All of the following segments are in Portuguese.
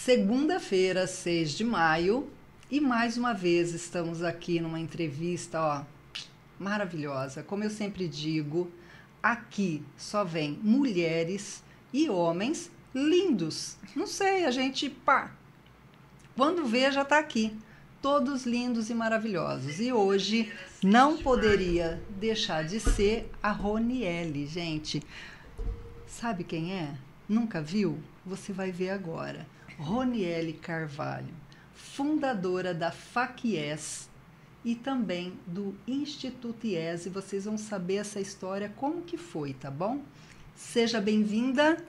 Segunda-feira, 6 de maio, e mais uma vez estamos aqui numa entrevista, maravilhosa. Como eu sempre digo, aqui só vem mulheres e homens lindos. Não sei, a gente, quando vê já está aqui. Todos lindos e maravilhosos. E hoje não poderia deixar de ser a Roniele, gente. Sabe quem é? Nunca viu? Você vai ver agora. Roniele Carvalho, fundadora da FACIES e também do Instituto IES, e vocês vão saber essa história, como que foi, tá bom? Seja bem-vinda,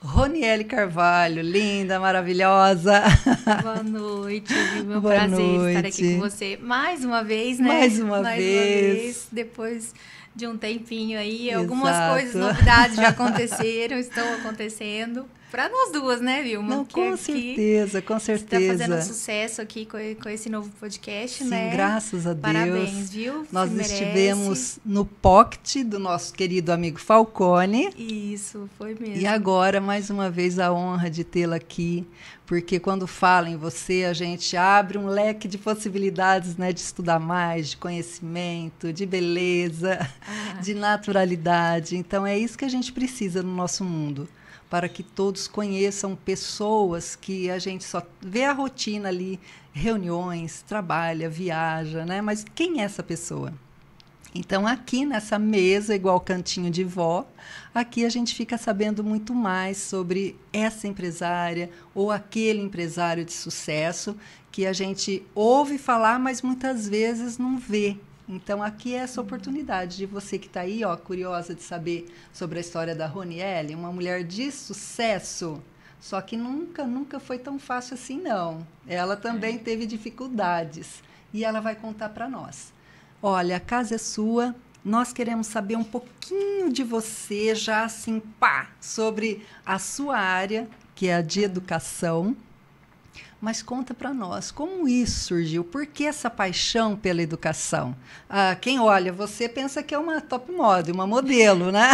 Roniele Carvalho, linda, maravilhosa. Boa noite, meu prazer estar aqui com você mais uma vez, né? Mais uma vez. Depois de um tempinho aí, algumas coisas, novidades já aconteceram, estão acontecendo. Para nós duas, né, Vilma? Não, com certeza, com certeza. Você está fazendo sucesso aqui com esse novo podcast, sim, né? Sim, graças a Deus. Parabéns, viu? Nós estivemos no Pocket do nosso querido amigo Falcone. Isso, foi mesmo. E agora, mais uma vez, a honra de tê-la aqui, porque quando fala em você, a gente abre um leque de possibilidades, né, de estudar mais, de conhecimento, de beleza, de naturalidade. Então, é isso que a gente precisa no nosso mundo, para que todos conheçam pessoas que a gente só vê a rotina ali, reuniões, trabalha, viaja, né? Mas quem é essa pessoa? Então, aqui nessa mesa, igual cantinho de vó, aqui a gente fica sabendo muito mais sobre essa empresária ou aquele empresário de sucesso que a gente ouve falar, mas muitas vezes não vê. Então, aqui é essa oportunidade de você que está aí, curiosa de saber sobre a história da Roniele, uma mulher de sucesso, só que nunca foi tão fácil assim, não. Ela também teve dificuldades e ela vai contar para nós. Olha, a casa é sua, nós queremos saber um pouquinho de você, já assim, sobre a sua área, que é a de educação. Mas conta para nós, como isso surgiu? Por que essa paixão pela educação? Quem olha você pensa que é uma top model, uma modelo, né?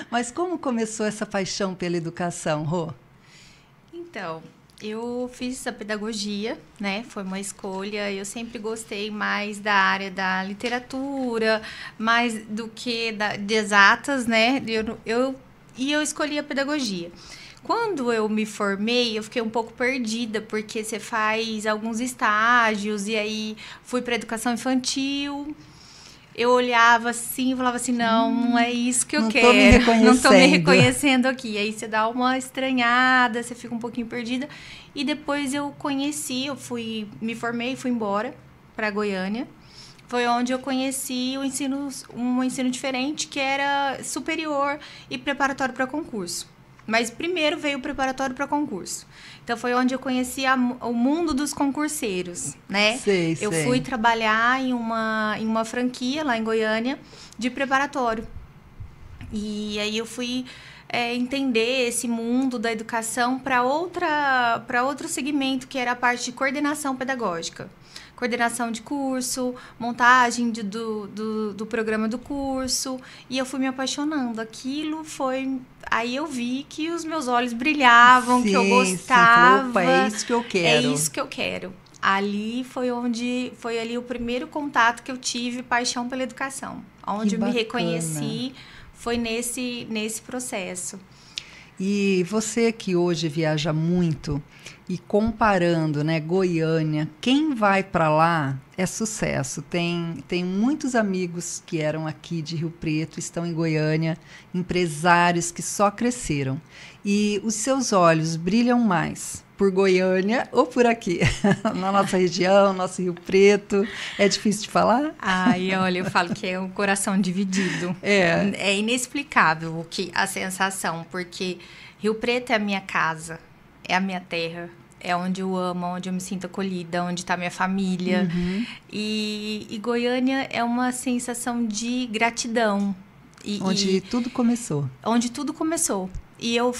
Mas como começou essa paixão pela educação, Rô? Então, eu fiz a pedagogia, né? Foi uma escolha. Eu sempre gostei mais da área da literatura, mais do que de exatas, né? Eu escolhi a pedagogia. Quando eu me formei, eu fiquei um pouco perdida, porque você faz alguns estágios, e aí fui para educação infantil. Eu olhava assim e falava assim, não é isso que eu quero. Não estou me reconhecendo aqui. Aí você dá uma estranhada, você fica um pouquinho perdida. E depois eu me formei e fui embora para Goiânia. Foi onde eu conheci um ensino diferente, que era superior e preparatório para concurso. Mas primeiro veio o preparatório para concurso. Então, foi onde eu conheci o mundo dos concurseiros, né? Eu fui trabalhar em uma franquia lá em Goiânia de preparatório. E aí eu fui entender esse mundo da educação para outro segmento, que era a parte de coordenação pedagógica. Coordenação de curso, montagem do programa do curso. E eu fui me apaixonando. Aquilo foi... Aí eu vi que os meus olhos brilhavam, que eu gostava. Opa, é isso que eu quero. É isso que eu quero. Ali foi ali o primeiro contato que eu tive, paixão pela educação. Onde eu me reconheci foi nesse processo. E você que hoje viaja muito e comparando, né, Goiânia, quem vai para lá é sucesso. Tem muitos amigos que eram aqui de Rio Preto, estão em Goiânia, empresários que só cresceram. E os seus olhos brilham mais por Goiânia ou por aqui? Na nossa região, nosso Rio Preto. É difícil de falar? Ai, olha, eu falo que é um coração dividido. É inexplicável a sensação, porque Rio Preto é a minha casa, é a minha terra. É onde eu amo, onde eu me sinto acolhida, onde está minha família. Uhum. E Goiânia é uma sensação de gratidão. Onde tudo começou. Onde tudo começou. E eu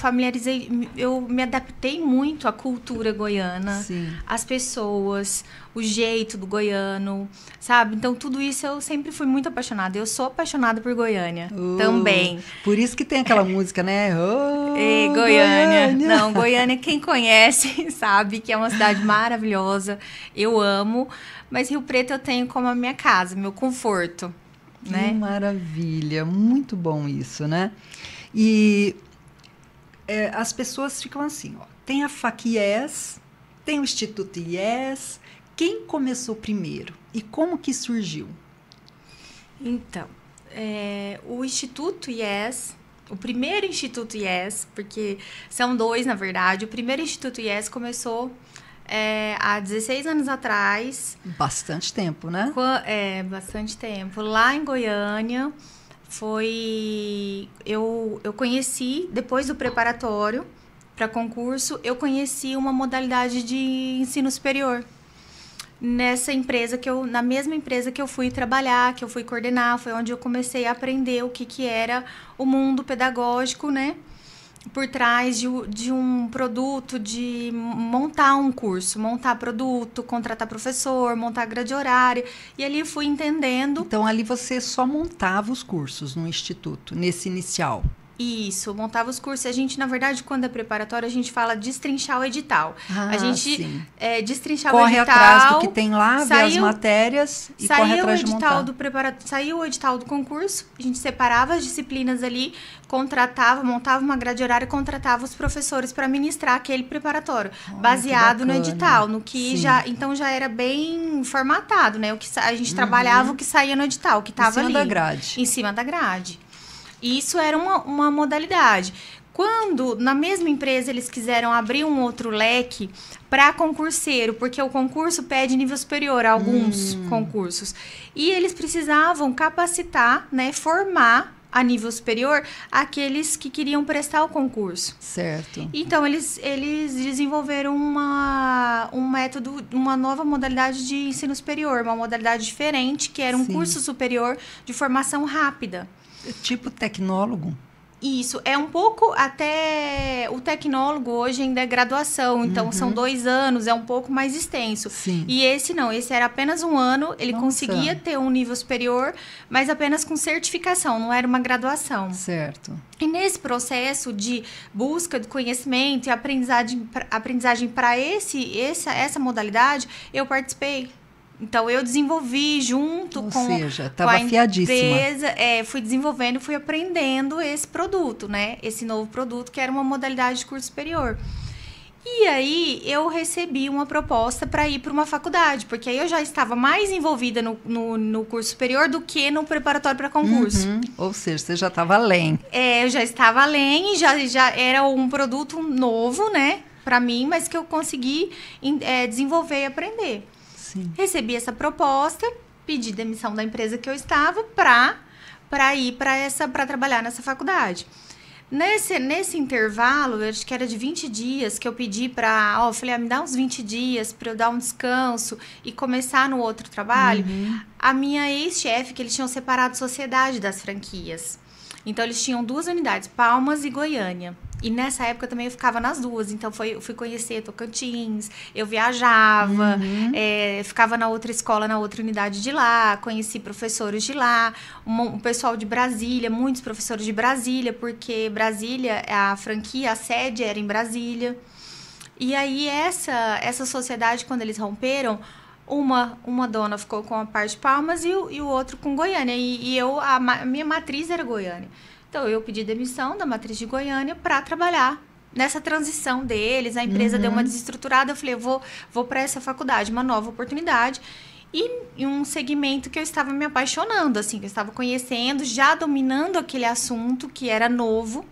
me adaptei muito à cultura goiana, Sim. às pessoas, o jeito do goiano, sabe? Então, tudo isso eu sempre fui muito apaixonada. Eu sou apaixonada por Goiânia também. Por isso que tem aquela música, né? Goiânia. Não, Goiânia, quem conhece sabe que é uma cidade maravilhosa. Eu amo. Mas Rio Preto eu tenho como a minha casa, meu conforto, né? Que maravilha. Muito bom isso, né? E as pessoas ficam assim, ó. Tem a FAC-IES, tem o Instituto IES. Quem começou primeiro? E como que surgiu? Então, o Instituto IES, o primeiro Instituto IES, porque são dois, na verdade. O primeiro Instituto IES começou há 16 anos atrás. Bastante tempo, né? Bastante tempo. Lá em Goiânia, eu conheci, depois do preparatório para concurso, eu conheci uma modalidade de ensino superior. Na mesma empresa que eu fui trabalhar, que eu fui coordenar, foi onde eu comecei a aprender o que era o mundo pedagógico, né? Por trás de um produto, de montar um curso, montar produto, contratar professor, montar grade horária. E ali fui entendendo. Então, ali você só montava os cursos no instituto, nesse inicial. Isso, montava os cursos. A gente, na verdade, quando é preparatório, a gente fala destrinchar o edital. A gente destrinchar o edital. Corre atrás do que tem lá, vê as matérias e corre atrás de montar. Saiu o edital do concurso, a gente separava as disciplinas ali, montava uma grade horária e contratava os professores para ministrar aquele preparatório, baseado no edital, no que então já era bem formatado, né? O que a gente trabalhava, o que saía no edital, o que estava ali. Em cima da grade. Em cima da grade. Isso era uma modalidade. Quando, na mesma empresa, eles quiseram abrir um outro leque para concurseiro, porque o concurso pede nível superior a alguns concursos, e eles precisavam capacitar, né, formar a nível superior aqueles que queriam prestar o concurso. Certo. Então, eles desenvolveram um método, uma nova modalidade de ensino superior, uma modalidade diferente, que era um curso superior de formação rápida. Tipo tecnólogo? Isso, é um pouco até... O tecnólogo hoje ainda é graduação, então são 2 anos, é um pouco mais extenso. Sim. E esse não, esse era apenas 1 ano, ele conseguia ter um nível superior, mas apenas com certificação, não era uma graduação. Certo. E nesse processo de busca de conhecimento e aprendizagem para essa modalidade, eu participei. Então, eu desenvolvi junto com a empresa, fui desenvolvendo, fui aprendendo esse produto, né? Esse novo produto, que era uma modalidade de curso superior. E aí, eu recebi uma proposta para ir para uma faculdade, porque aí eu já estava mais envolvida no curso superior do que no preparatório para concurso. Ou seja, você já estava além. Eu já estava além, já era um produto novo, né? Para mim, mas que eu consegui desenvolver e aprender. Sim. Recebi essa proposta, pedi demissão da empresa que eu estava para ir para trabalhar nessa faculdade. Nesse intervalo, eu acho que era de 20 dias, que eu pedi eu falei, me dá uns 20 dias para eu dar um descanso e começar no outro trabalho. A minha ex-chefe, que eles tinham separado sociedade das franquias. Então, eles tinham 2 unidades, Palmas e Goiânia. E nessa época também eu ficava nas 2. Então, eu fui conhecer Tocantins, eu viajava, ficava na outra escola, na outra unidade de lá, conheci professores de lá, um pessoal de Brasília, muitos professores de Brasília, porque Brasília, a franquia, a sede era em Brasília. E aí, essa sociedade, quando eles romperam, uma dona ficou com a parte de Palmas e o outro com Goiânia. E a minha matriz era Goiânia. Então, eu pedi demissão da matriz de Goiânia para trabalhar nessa transição deles. A empresa deu uma desestruturada. Eu falei, eu vou para essa faculdade, uma nova oportunidade. E um segmento que eu estava me apaixonando, assim, que eu estava conhecendo, já dominando aquele assunto que era novo.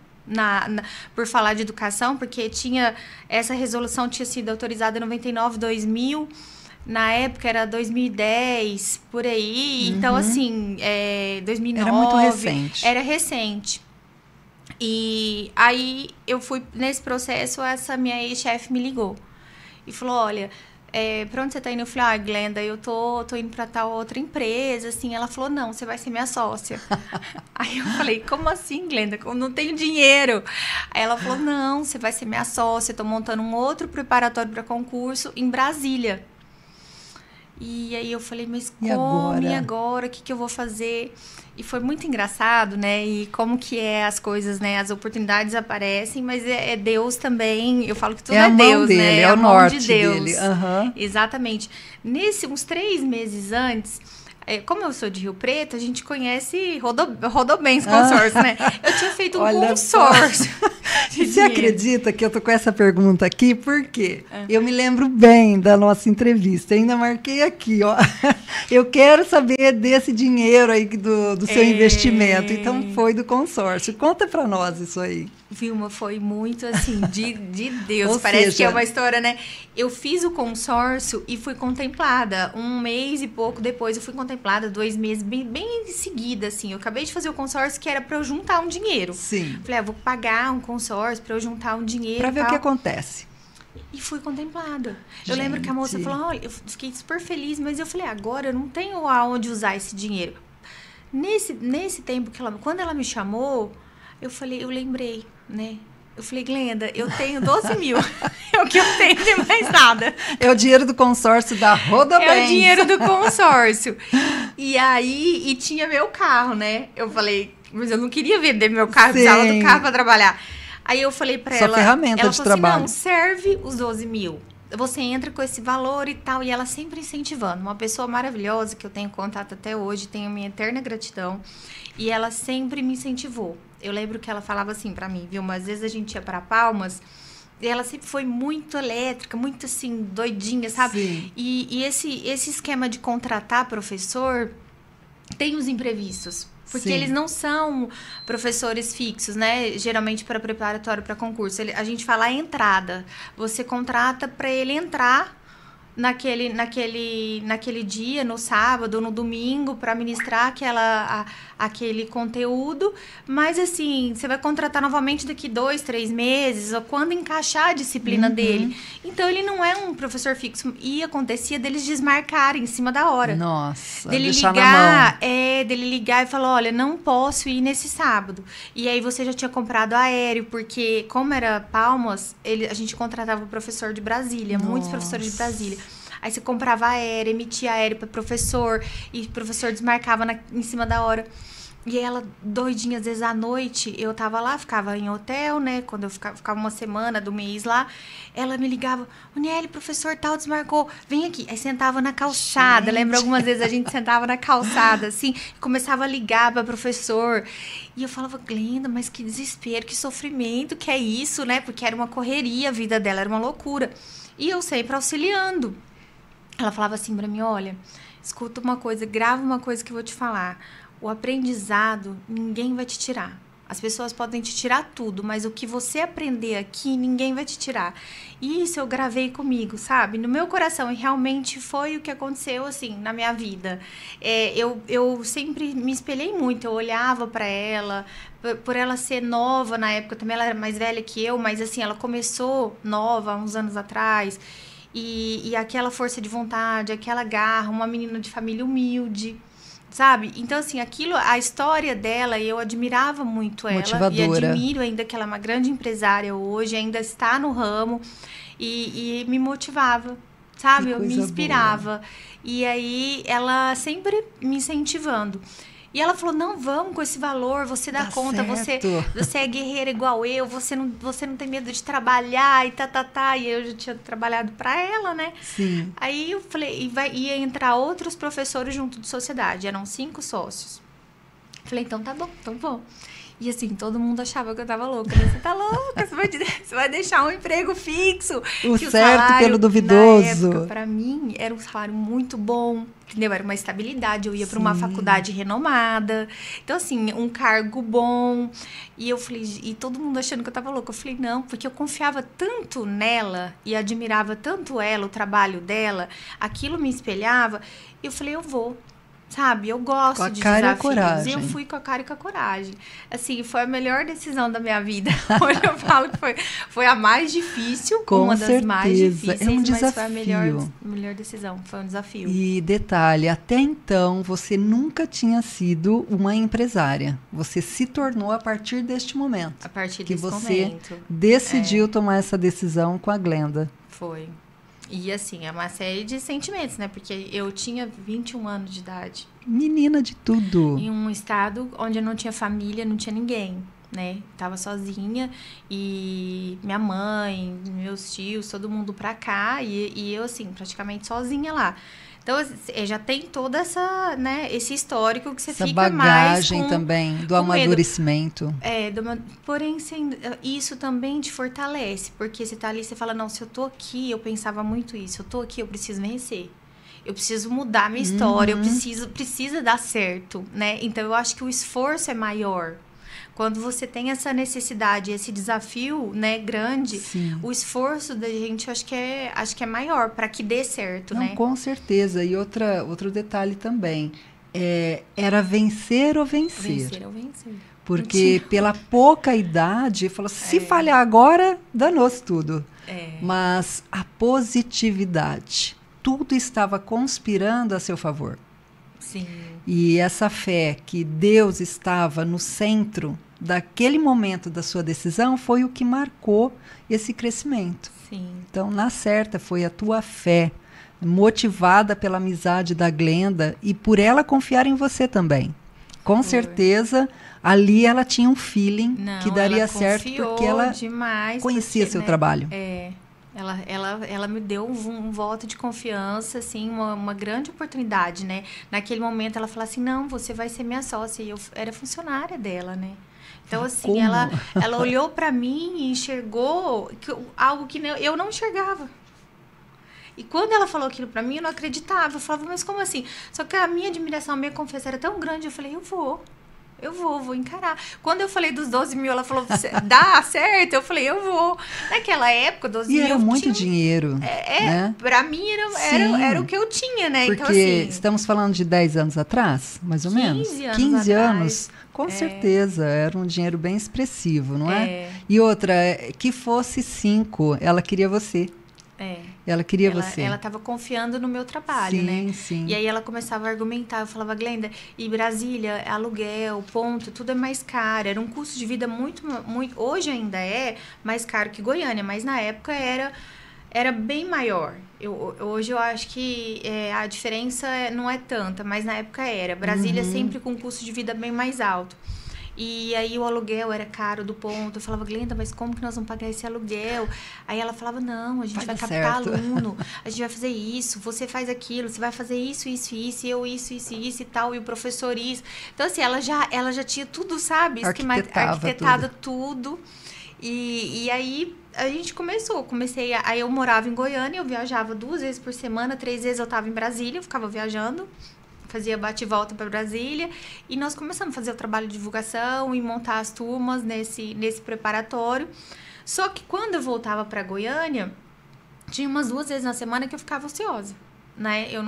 Por falar de educação, porque essa resolução tinha sido autorizada em 99, 2000... Na época era 2010, por aí. Então, assim, 2009... Era muito recente. Era recente. E aí, eu fui nesse processo, essa minha ex-chefe me ligou. E falou, olha, pra onde você tá indo? Eu falei, Glenda, eu tô indo pra tal outra empresa, assim. Ela falou, não, você vai ser minha sócia. Aí eu falei, como assim, Glenda? Eu não tenho dinheiro. Aí ela falou, não, você vai ser minha sócia, tô montando um outro preparatório para concurso em Brasília. E aí eu falei, mas como? E agora? O que eu vou fazer? E foi muito engraçado, né? E como que as coisas, né? As oportunidades aparecem, mas é Deus também. Eu falo que tudo é Deus, dele, né? É o norte de Deus. Dele. Uhum. Exatamente. Uns 3 meses antes, como eu sou de Rio Preto, a gente conhece Rodobens Consórcio, né? Eu tinha feito um consórcio. Você acredita que eu tô com essa pergunta aqui? Por quê? Eu me lembro bem da nossa entrevista. Ainda marquei aqui, ó. Eu quero saber desse dinheiro aí do seu investimento. Então, foi do consórcio. Conta para nós isso aí. Vilma, foi muito assim, de Deus. Parece que é uma história, né? Eu fiz o consórcio e fui contemplada. 1 mês e pouco depois eu fui contemplada, 2 meses, bem em seguida, assim. Eu acabei de fazer o consórcio que era para eu juntar um dinheiro. Sim. Falei, vou pagar um consórcio para eu juntar um dinheiro. Para ver o que acontece. E fui contemplada. Eu lembro que a moça falou, olha, eu fiquei super feliz, mas eu falei, agora eu não tenho aonde usar esse dinheiro. Nesse tempo quando ela me chamou, eu lembrei, né? Eu falei, Glenda, eu tenho 12 mil. É o que eu tenho de mais nada. É o dinheiro do consórcio da Rodobens. É o dinheiro do consórcio. E aí, tinha meu carro, né? Eu falei, mas eu não queria vender meu carro, precisava do carro para trabalhar. Aí eu falei para ela... ferramenta de trabalho. Assim, não, serve os 12 mil. Você entra com esse valor e tal. E ela sempre incentivando. Uma pessoa maravilhosa, que eu tenho contato até hoje, tenho minha eterna gratidão. E ela sempre me incentivou. Eu lembro que ela falava assim pra mim, viu? Mas às vezes a gente ia pra Palmas e ela sempre foi muito elétrica, muito assim, doidinha, sabe? Sim. E esse esquema de contratar professor tem os imprevistos. Porque eles não são professores fixos, né? Geralmente para preparatório para concurso. A gente fala a entrada. Você contrata para ele entrar naquele dia, no sábado, no domingo, para ministrar aquele conteúdo. Mas, assim, você vai contratar novamente daqui 2, 3 meses, ou quando encaixar a disciplina dele. Então, ele não é um professor fixo. E acontecia deles desmarcarem em cima da hora. Nossa, dele deixar na mão. Dele ligar e falar, olha, não posso ir nesse sábado. E aí, você já tinha comprado aéreo, porque, como era Palmas, a gente contratava o professor de Brasília, muitos professores de Brasília. Aí você comprava aéreo, emitia aéreo para professor, e o professor desmarcava em cima da hora. E ela, doidinha, às vezes à noite, eu tava lá, ficava em hotel, né? Quando eu ficava uma semana do mês lá, ela me ligava, Uniele, professor tal desmarcou, vem aqui. Aí sentava na calçada, lembra algumas vezes a gente sentava na calçada, assim, começava a ligar para professor. E eu falava, Glenda, mas que desespero, que sofrimento, que é isso, né? Porque era uma correria, a vida dela era uma loucura. E eu sempre auxiliando. Ela falava assim pra mim, olha, escuta uma coisa, grava uma coisa que eu vou te falar. O aprendizado, ninguém vai te tirar. As pessoas podem te tirar tudo, mas o que você aprender aqui, ninguém vai te tirar. E isso eu gravei comigo, sabe? No meu coração, e realmente foi o que aconteceu, assim, na minha vida. Eu sempre me espelhei muito, eu olhava pra ela, por ela ser nova na época, também ela era mais velha que eu, mas assim, ela começou nova, há uns anos atrás. E aquela força de vontade, aquela garra, uma menina de família humilde, sabe? Então, assim, a história dela, eu admirava muito ela. Motivadora. E admiro ainda que ela é uma grande empresária hoje, ainda está no ramo. E me motivava, sabe? Eu me inspirava. Boa. E aí, ela sempre me incentivando. E ela falou, não, vamos com esse valor, você dá conta, você é guerreira igual eu, você não tem medo de trabalhar e E eu já tinha trabalhado para ela, né? Sim. Aí eu falei, ia entrar outros professores junto de sociedade, eram 5 sócios. Falei, então tá bom, então vou. E assim, todo mundo achava que eu tava louca. Você tá louca, você vai deixar um emprego fixo. O certo pelo duvidoso. Na época, pra mim, era um salário muito bom, entendeu? Era uma estabilidade, eu ia pra uma faculdade renomada. Então, assim, um cargo bom. E eu falei, e todo mundo achando que eu tava louca. Eu falei, não, porque eu confiava tanto nela e admirava tanto ela, o trabalho dela, aquilo me espelhava. E eu falei, eu vou. Sabe, eu gosto de cara e a desafios. coragem. E eu fui com a cara e com a coragem. Assim, foi a melhor decisão da minha vida. Hoje eu falo que foi a mais difícil, Com uma das certeza. mais difíceis, É um mas desafio. foi a melhor decisão, foi um desafio. E detalhe, até então você nunca tinha sido uma empresária. Você se tornou a partir deste momento. A partir que desse você momento. decidiu tomar essa decisão com a Glenda. Foi. E assim, é uma série de sentimentos, né? Porque eu tinha 21 anos de idade. Menina de tudo. Em um estado onde eu não tinha família, não tinha ninguém, né? Tava sozinha e minha mãe, meus tios, todo mundo pra cá e eu, assim, praticamente sozinha lá. Então, já tem toda essa, né, esse histórico que você Essa fica mais bagagem também do amadurecimento. Porém, isso também te fortalece, porque você tá ali, você fala, não, se eu tô aqui, eu pensava muito isso, eu tô aqui, eu preciso vencer. Eu preciso mudar minha história, eu precisa dar certo, né? Então, eu acho que o esforço é maior. Quando você tem essa necessidade, esse desafio, né, grande, Sim. o esforço da gente, eu acho que é maior para que dê certo, Não, né? com certeza. E outro detalhe também, era vencer ou vencer. Vencer ou vencer. Porque pela pouca idade, falou, se falhar agora, danou-se tudo. Mas a positividade, tudo estava conspirando a seu favor. Sim. E essa fé que Deus estava no centro daquele momento da sua decisão foi o que marcou esse crescimento. Sim. Então, na certa, foi a tua fé, motivada pela amizade da Glenda e por ela confiar em você também. Com certeza, ali ela tinha um feeling que daria certo, porque ela conhecia seu trabalho. Ela me deu um voto de confiança, assim, uma grande oportunidade, né? Naquele momento, ela falou assim, não, você vai ser minha sócia. E eu era funcionária dela, né? Então, assim, ela olhou para mim e enxergou algo que eu não enxergava. E quando ela falou aquilo para mim, eu não acreditava. Eu falava, mas como assim? Só que a minha admiração, a minha confiança era tão grande, eu falei, eu vou encarar. Quando eu falei dos 12 mil, ela falou, dá certo? Eu falei, eu vou. Naquela época, 12 mil... E era muito dinheiro, né? Pra mim, era o que eu tinha, né? Porque então, assim, estamos falando de 10 anos atrás, mais ou menos? 15 anos. Com certeza, era um dinheiro bem expressivo, não é? E outra, que fosse 5, ela queria você. Ela queria você. Ela estava confiando no meu trabalho, né? Sim. E aí ela começava a argumentar. Eu falava, Glenda, e Brasília, aluguel, ponto, tudo é mais caro. Era um custo de vida muito... Hoje ainda é mais caro que Goiânia, mas na época era bem maior. Hoje eu acho que a diferença não é tanta, mas na época era. Brasília sempre com um custo de vida bem mais alto. E aí o aluguel era caro do ponto. Eu falava, Glenda, mas como que nós vamos pagar esse aluguel? Aí ela falava, não, a gente vai captar aluno, a gente vai fazer isso, você faz aquilo, você vai fazer isso, eu isso e tal, e o professor isso. Então, assim, ela já tinha tudo, sabe? Arquitetado tudo. E aí a gente aí eu morava em Goiânia, eu viajava 2 vezes por semana, 3 vezes eu estava em Brasília, eu ficava viajando. Fazia bate e volta para Brasília e nós começamos a fazer o trabalho de divulgação e montar as turmas nesse preparatório. Só que quando eu voltava para Goiânia, tinha umas 2 vezes na semana que eu ficava ociosa, né? Eu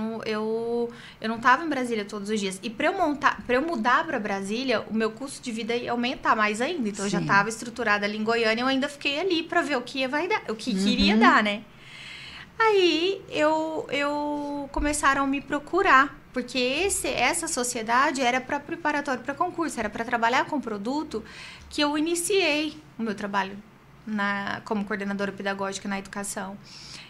não tava em Brasília todos os dias. E para eu mudar para Brasília, o meu custo de vida ia aumentar mais ainda. Então eu já estava estruturada ali em Goiânia, eu ainda fiquei ali para ver o que iria dar, né? Aí começaram a me procurar, porque essa sociedade era para preparatório para concurso, era para trabalhar com produto que eu iniciei o meu trabalho como coordenadora pedagógica na educação.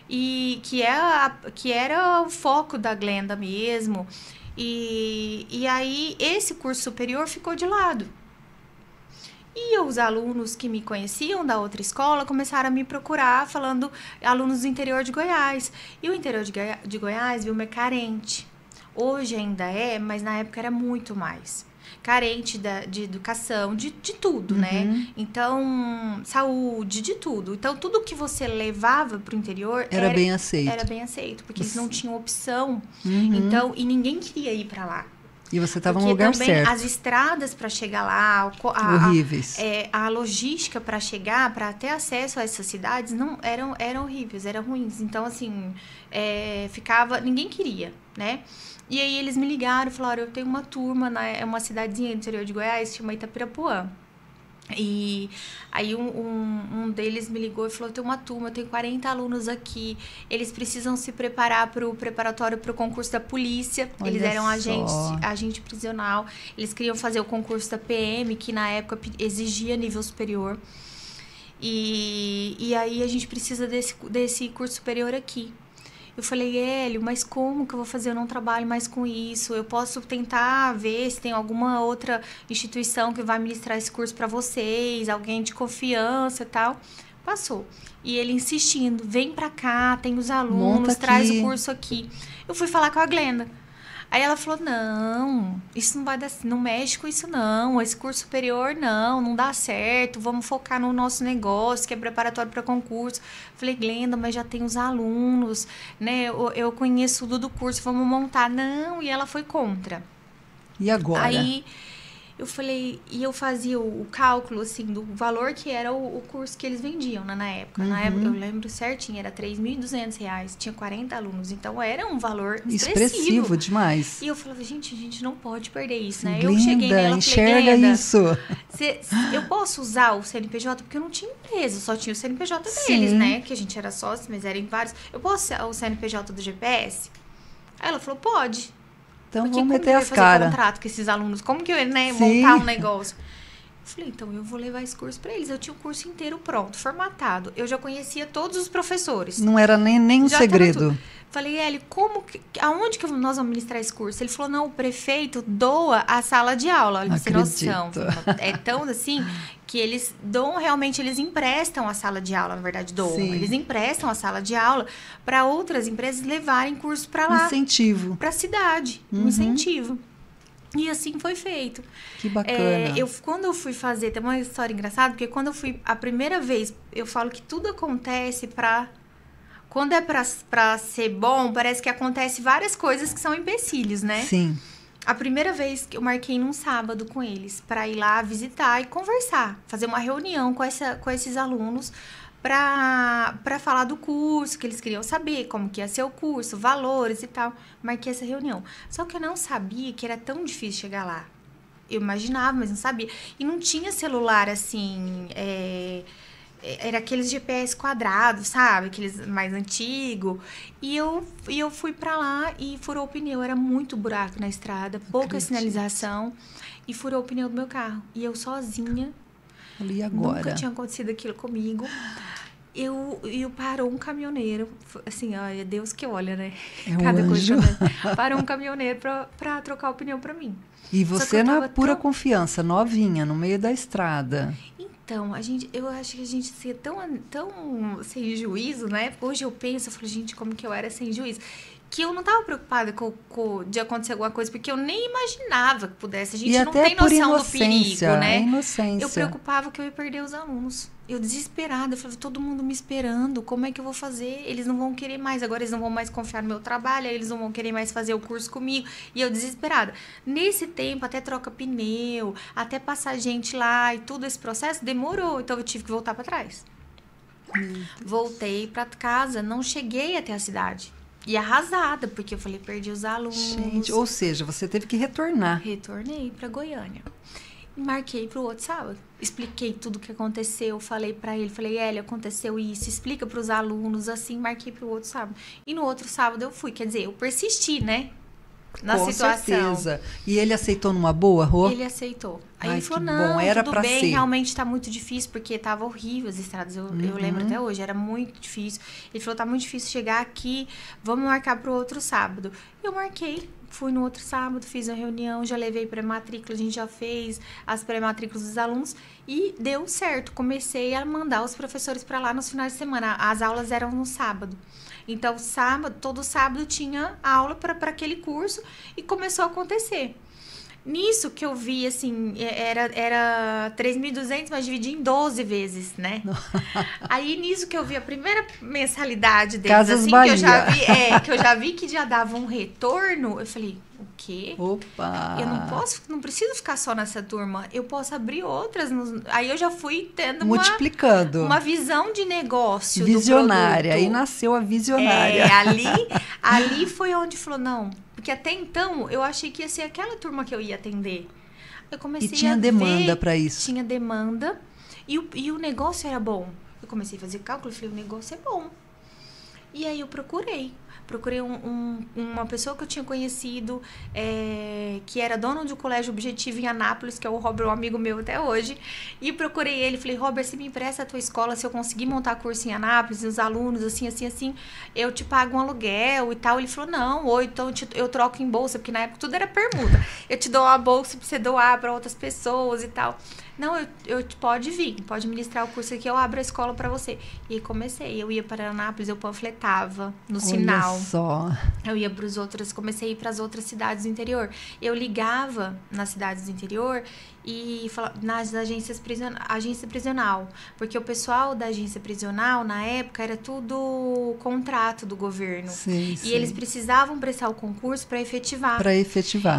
E que era o foco da Glenda mesmo. E aí esse curso superior ficou de lado. E os alunos que me conheciam da outra escola começaram a me procurar, falando alunos do interior de Goiás. E o interior de Goiás, Vilma, é carente. Hoje ainda mas na época era muito mais. Carente de educação, de tudo, né? Então, saúde, de tudo. Então, tudo que você levava para o interior era bem aceito. Era bem aceito, porque eles não tinham opção. Então, e ninguém queria ir para lá. E você estava no lugar certo. As estradas para chegar lá, horríveis. A logística para chegar, para ter acesso a essas cidades, não eram horríveis, eram ruins. Então, assim, ninguém queria, né? E aí eles me ligaram e falaram, eu tenho uma turma, é uma cidadezinha do interior de Goiás, chama Itapirapuã. E aí um deles me ligou e falou, eu tenho uma turma, eu tenho 40 alunos aqui, eles precisam se preparar para o preparatório para o concurso da polícia. Olha, eles eram agente prisional, eles queriam fazer o concurso da PM, que na época exigia nível superior. E aí a gente precisa desse curso superior aqui. Eu falei, Hélio, mas como que eu vou fazer? Eu não trabalho mais com isso. Eu posso tentar ver se tem alguma outra instituição que vai ministrar esse curso para vocês, alguém de confiança e tal. Passou. E ele insistindo, vem para cá, tem os alunos, traz o curso aqui. Eu fui falar com a Glenda. Aí ela falou, não, isso não vai dar, não mexe com isso não, esse curso superior não dá certo, vamos focar no nosso negócio, que é preparatório para concurso. Falei, Glenda, mas já tem os alunos, né, eu conheço tudo do curso, vamos montar. Não, e ela foi contra. E agora? Aí eu falei, e eu fazia o cálculo, assim, do valor que era o curso que eles vendiam, né, na época. Na época, eu lembro certinho, era R$3.200, tinha 40 alunos, então era um valor expressivo demais. E eu falava, gente, a gente não pode perder isso, né? Glenda, eu cheguei nela e falei, enxerga isso. Eu posso usar o CNPJ? Porque eu não tinha empresa, só tinha o CNPJ deles, né? Que a gente era sócio, mas eram vários. Eu posso usar o CNPJ do GPS? Aí ela falou, pode. Então, porque vamos meter as caras. Fazer contrato com esses alunos? Como que eu ia, né, montar um negócio? Eu falei, então, eu vou levar esse curso para eles. Eu tinha o curso inteiro pronto, formatado. Eu já conhecia todos os professores. Não era nem um segredo. Falei, Hélio, aonde que nós vamos ministrar esse curso? Ele falou, não, o prefeito doa a sala de aula. Olha, sem noção. É tão assim que eles doam, realmente, eles emprestam a sala de aula, na verdade, doam. Sim. Eles emprestam a sala de aula para outras empresas levarem curso para lá. Incentivo. Para a cidade, um incentivo. E assim foi feito. Que bacana. Quando eu fui fazer, tem uma história engraçada, porque quando eu fui a primeira vez, eu falo que tudo acontece para... Quando é pra ser bom, parece que acontece várias coisas que são empecilhos, né? Sim. A primeira vez que eu marquei num sábado com eles, para ir lá visitar e conversar, fazer uma reunião com esses alunos para falar do curso, que eles queriam saber como que ia ser o curso, valores e tal. Marquei essa reunião. Só que eu não sabia que era tão difícil chegar lá. Eu imaginava, mas não sabia. E não tinha celular, assim... Era aqueles GPS quadrados, sabe? Aqueles mais antigos. E eu fui pra lá e furou o pneu. Era muito buraco na estrada, pouca sinalização. E furou o pneu do meu carro. E eu sozinha. Ali agora. Nunca tinha acontecido aquilo comigo. Eu parou um caminhoneiro. Assim, ó, é Deus que olha, né? Cada coisa. Parou um caminhoneiro pra trocar o pneu pra mim. E você na pura confiança, novinha, no meio da estrada. Então, eu acho que a gente ser tão sem juízo, né? Hoje eu penso, eu falo, gente, como que eu era sem juízo? Que eu não estava preocupada de acontecer alguma coisa, porque eu nem imaginava que pudesse. A gente não tem noção do perigo, né? Inocência. Eu preocupava que eu ia perder os alunos. Eu desesperada, eu falava, todo mundo me esperando, como é que eu vou fazer? Eles não vão querer mais, agora eles não vão mais confiar no meu trabalho, eles não vão querer mais fazer o curso comigo. E eu desesperada. Nesse tempo, até troca pneu, até passar gente lá e tudo esse processo demorou, então eu tive que voltar para trás. Voltei para casa, não cheguei até a cidade. E arrasada, porque eu falei, perdi os alunos. Gente, ou seja, você teve que retornar. Retornei para Goiânia. E marquei para o outro sábado. Expliquei tudo o que aconteceu, falei para ele, falei, Hélio, aconteceu isso, explica para os alunos, assim, marquei para o outro sábado. E no outro sábado eu fui, quer dizer, eu persisti, né? Na situação. Com certeza. E ele aceitou numa boa, Rô? Ele aceitou. Aí ele falou, não, era tudo bem, ser. Realmente tá muito difícil, porque tava horrível as estradas, eu lembro até hoje, era muito difícil. Ele falou, tá muito difícil chegar aqui, vamos marcar pro outro sábado. Eu marquei, fui no outro sábado, fiz uma reunião, já levei pré-matrícula, a gente já fez as pré-matrículas dos alunos e deu certo. Comecei a mandar os professores para lá nos finais de semana, as aulas eram no sábado. Então, todo sábado tinha aula para aquele curso e começou a acontecer. Nisso que eu vi, assim, era 3.200, mas dividi em 12 vezes, né? Aí, nisso que eu vi a primeira mensalidade deles, Casas assim, Bahia. que eu já vi que já dava um retorno, eu falei, O quê? Opa! Eu não preciso ficar só nessa turma. Eu posso abrir outras. Aí eu já fui tendo multiplicando uma visão de negócio. Visionária. Aí nasceu a visionária. Ali foi onde falou, não. Porque até então eu achei que ia ser aquela turma que eu ia atender. Eu comecei tinha demanda para isso. Tinha demanda. E o negócio era bom. Eu comecei a fazer cálculo e falei, o negócio é bom. E aí eu procurei uma pessoa que eu tinha conhecido, que era dono de um colégio Objetivo em Anápolis, que é o Robert, um amigo meu até hoje. E procurei ele, falei, Robert, você me empresta a tua escola, se eu conseguir montar curso em Anápolis, os alunos, assim, eu te pago um aluguel e tal. Ele falou, não, ou então eu troco em bolsa, porque na época tudo era permuta. Eu te dou uma bolsa pra você doar para outras pessoas e tal. Não, pode vir, pode ministrar o curso aqui, eu abro a escola para você. E aí comecei, eu ia para Anápolis, eu panfletava no sinal. Olha só. Eu ia comecei a ir para as outras cidades do interior. Eu ligava nas cidades do interior e nas agência prisional, porque o pessoal da agência prisional, na época, era tudo contrato do governo. Sim, e eles precisavam prestar o concurso para efetivar.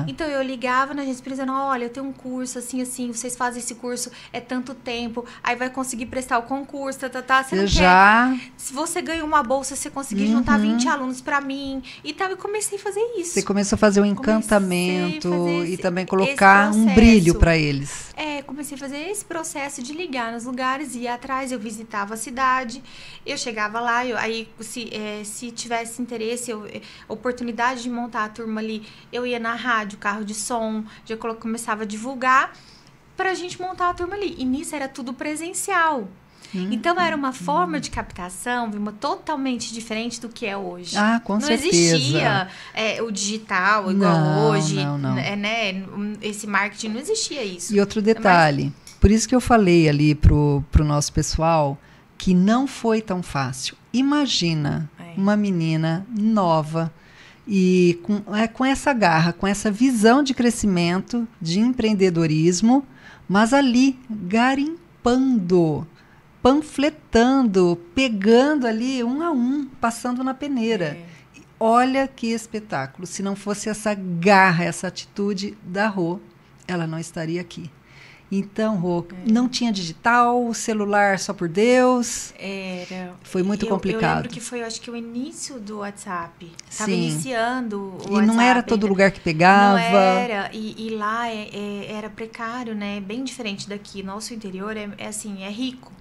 Então, eu ligava na agência prisional, olha, eu tenho um curso assim, vocês fazem esse curso, é tanto tempo, aí vai conseguir prestar o concurso, você não quer. Se você ganha uma bolsa, você conseguir juntar 20 alunos para mim e tal, eu comecei a fazer isso. Você começou a fazer um encantamento e também colocar um brilho para eles. Comecei a fazer esse processo de ligar nos lugares, ia atrás, eu visitava a cidade, eu chegava lá, se tivesse interesse, oportunidade de montar a turma ali, eu ia na rádio, carro de som, já começava a divulgar pra gente montar a turma ali. E nisso era tudo presencial. Então, era uma forma de captação, totalmente diferente do que é hoje. Com certeza. Não existia o digital igual hoje. Não. Esse marketing, não existia isso. E outro detalhe, por isso que eu falei ali pro nosso pessoal que não foi tão fácil. Imagina uma menina nova e com essa garra, com essa visão de crescimento, de empreendedorismo, mas ali garimpando, panfletando, pegando ali um a um, passando na peneira. Olha que espetáculo. Se não fosse essa garra, essa atitude da Rô, ela não estaria aqui. Então, Rô, não tinha digital, celular só por Deus. Foi muito complicado. Eu lembro que foi, acho que o início do WhatsApp. Estava iniciando o WhatsApp. E não era todo lugar que pegava. Não era. E lá era precário, né? Bem diferente daqui. Nosso interior é rico.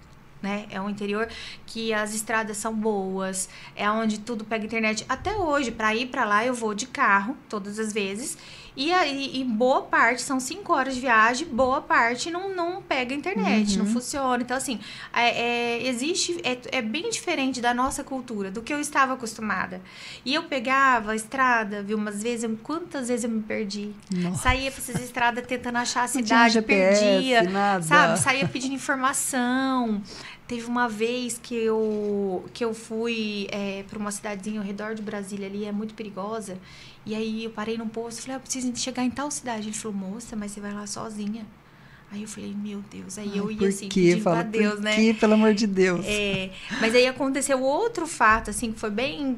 Né? É um interior que as estradas são boas, é onde tudo pega internet. Até hoje, para ir para lá, eu vou de carro, todas as vezes. E boa parte, são 5 horas de viagem, boa parte não pega internet, não funciona. Então, assim, é bem diferente da nossa cultura, do que eu estava acostumada. E eu pegava a estrada, viu, umas vezes, quantas vezes eu me perdi. Nossa. Saía para essas estradas tentando achar a cidade, GPS, perdia, nada. sabe? Saía pedindo informação. Teve uma vez que eu fui para uma cidadezinha ao redor de Brasília ali, é muito perigosa. E aí eu parei num posto e falei, eu preciso chegar em tal cidade. Ele falou, moça, mas você vai lá sozinha. Aí eu falei, meu Deus. Aí eu ia assim, pedindo pra Deus, né? Por quê? Pelo amor de Deus. Mas aí aconteceu outro fato, assim, que foi bem...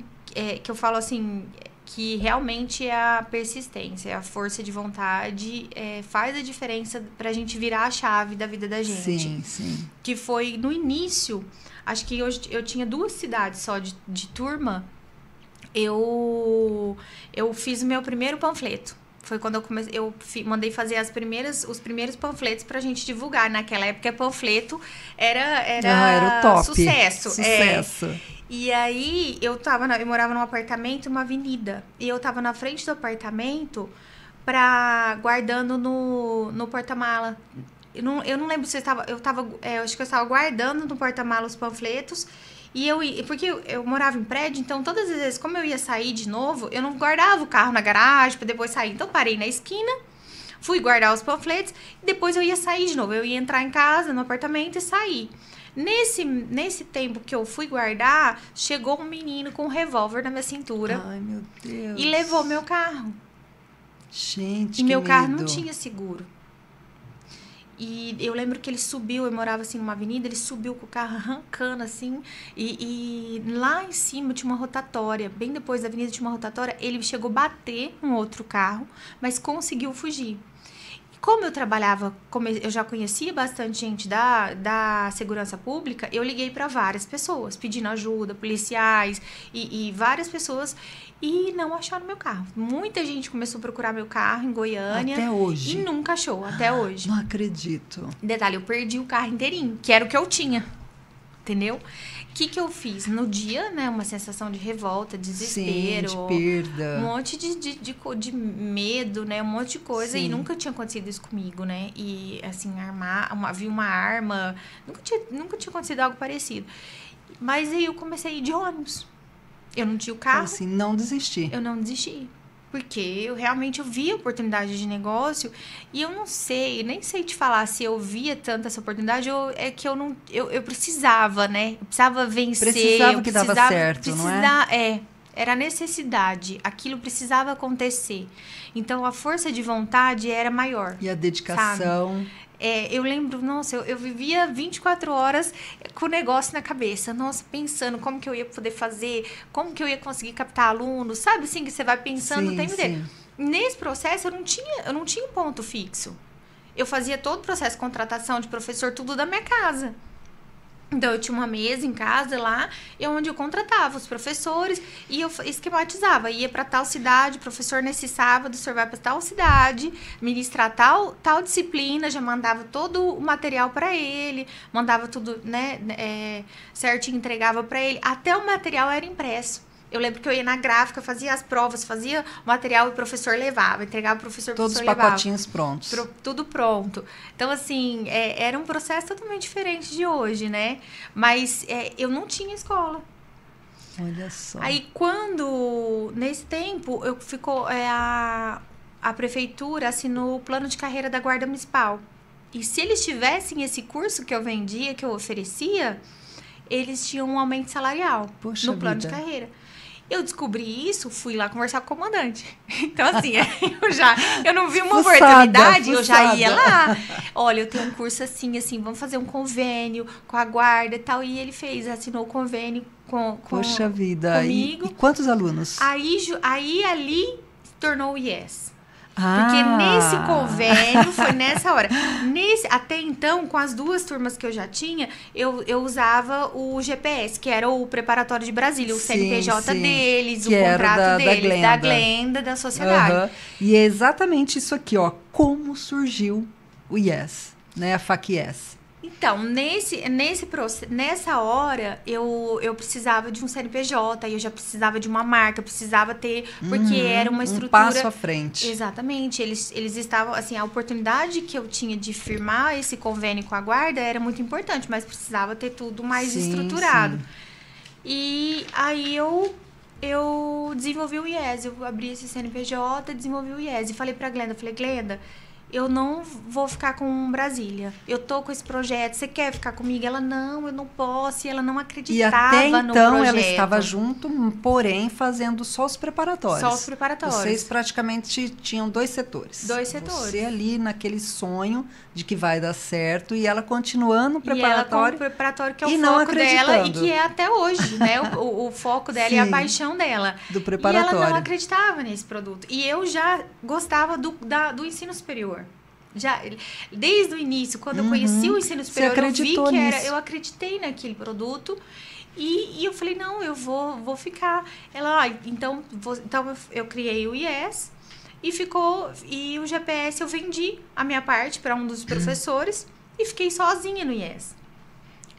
que eu falo assim... que realmente é a persistência, a força de vontade faz a diferença pra gente virar a chave da vida da gente. Sim. Que foi no início, acho que eu tinha 2 cidades só de turma, eu fiz o meu primeiro panfleto. Foi quando eu mandei fazer os primeiros panfletos pra gente divulgar. Naquela época, panfleto era o top. Sucesso. E aí, eu morava num apartamento, uma avenida. E eu tava na frente do apartamento guardando no porta-mala. Eu não lembro se eu acho que eu estava guardando no porta-mala os panfletos. Porque eu morava em prédio, então todas as vezes, como eu ia sair de novo, eu não guardava o carro na garagem para depois sair. Então, parei na esquina, fui guardar os panfletos e depois eu ia sair de novo. Eu ia entrar em casa, no apartamento e sair. Nesse tempo que eu fui guardar, chegou um menino com um revólver na minha cintura. Ai, meu Deus. E levou meu carro. Gente, e meu carro não tinha seguro. E eu lembro que ele subiu, eu morava assim numa avenida, ele subiu com o carro arrancando assim, e lá em cima tinha uma rotatória, bem depois da avenida tinha uma rotatória, ele chegou a bater um outro carro, mas conseguiu fugir. Como eu trabalhava, eu já conhecia bastante gente da segurança pública, eu liguei para várias pessoas, pedindo ajuda, policiais e várias pessoas, e não acharam meu carro. Muita gente começou a procurar meu carro em Goiânia. Até hoje? E nunca achou, até hoje. Não acredito. Detalhe, eu perdi o carro inteirinho, que era o que eu tinha, entendeu? O que eu fiz? No dia, né, uma sensação de revolta, desespero. Sim, de perda. Um monte de medo, né, um monte de coisa. Sim. E nunca tinha acontecido isso comigo, né? E, assim, havia uma arma. Nunca tinha acontecido algo parecido. Mas aí eu comecei a ir de ônibus. Eu não tinha o carro. Então, assim, não desisti. Eu não desisti. Porque eu realmente vi oportunidade de negócio e eu não sei, nem sei te falar se eu via tanto essa oportunidade ou é que eu precisava, né? Eu precisava vencer. Precisava que dava certo, não é? Era necessidade. Aquilo precisava acontecer. Então, a força de vontade era maior. E a dedicação. Sabe? Eu lembro, nossa, eu vivia 24 horas com o negócio na cabeça. Nossa, pensando como que eu ia poder fazer, como que eu ia conseguir captar alunos. Sabe assim, que você vai pensando o tempo inteiro. Nesse processo, eu não tinha um ponto fixo. Eu fazia todo o processo de contratação de professor, tudo da minha casa. Então, eu tinha uma mesa em casa lá, onde eu contratava os professores e eu esquematizava. Ia para tal cidade, professor, nesse sábado, o senhor vai para tal cidade, ministrar tal disciplina, já mandava todo o material para ele, mandava tudo, né, certinho, entregava para ele. Até o material era impresso. Eu lembro que eu ia na gráfica, fazia as provas, fazia o material e o professor levava, entregava o professor, todos os levava. pacotinhos prontos. Tudo pronto. Então, assim, era um processo totalmente diferente de hoje, né? Mas eu não tinha escola. Olha só. Aí, nesse tempo, a prefeitura assinou o plano de carreira da Guarda Municipal. E se eles tivessem esse curso que eu vendia, que eu oferecia, eles tinham um aumento salarial no plano de carreira. Eu descobri isso, fui lá conversar com o comandante. Então, assim, eu não vi uma oportunidade, eu já ia lá. Olha, eu tenho um curso assim, vamos fazer um convênio com a guarda e tal. E ele assinou o convênio Poxa vida, comigo. E quantos alunos? Aí ali tornou o IES. Porque nesse convênio, foi nessa hora. Até então, com as duas turmas que eu já tinha, eu usava o GPS, que era o preparatório de Brasília, o CNPJ deles, que o contrato deles, da Glenda, da sociedade. E é exatamente isso aqui, ó. Como surgiu o IES, né? A FAQ-IES. Então, nessa hora, eu precisava de um CNPJ, eu já precisava de uma marca, precisava ter, porque era uma estrutura... Um passo à frente. Exatamente. Eles estavam, assim, a oportunidade que eu tinha de firmar esse convênio com a guarda era muito importante, mas precisava ter tudo mais estruturado. Sim. E aí eu desenvolvi o IES, eu abri esse CNPJ, desenvolvi o IES e falei pra Glenda, eu não vou ficar com Brasília. Eu tô com esse projeto. Você quer ficar comigo? Ela, não, eu não posso. E ela não acreditava no projeto. E até então ela estava junto, porém fazendo só os preparatórios. Só os preparatórios. Vocês praticamente tinham 2 setores. 2 setores. Você ali naquele sonho de que vai dar certo e ela continuando o preparatório. E ela com o preparatório que é o foco dela e que é até hoje, né? O foco dela e a paixão dela. Do preparatório. E ela não acreditava nesse produto. E eu já gostava do ensino superior. Já, desde o início, quando eu conheci o ensino superior, eu vi que eu acreditei naquele produto e eu falei, não, eu vou ficar. Ela, então eu criei o IES e o GPS eu vendi a minha parte para um dos professores e fiquei sozinha no IES.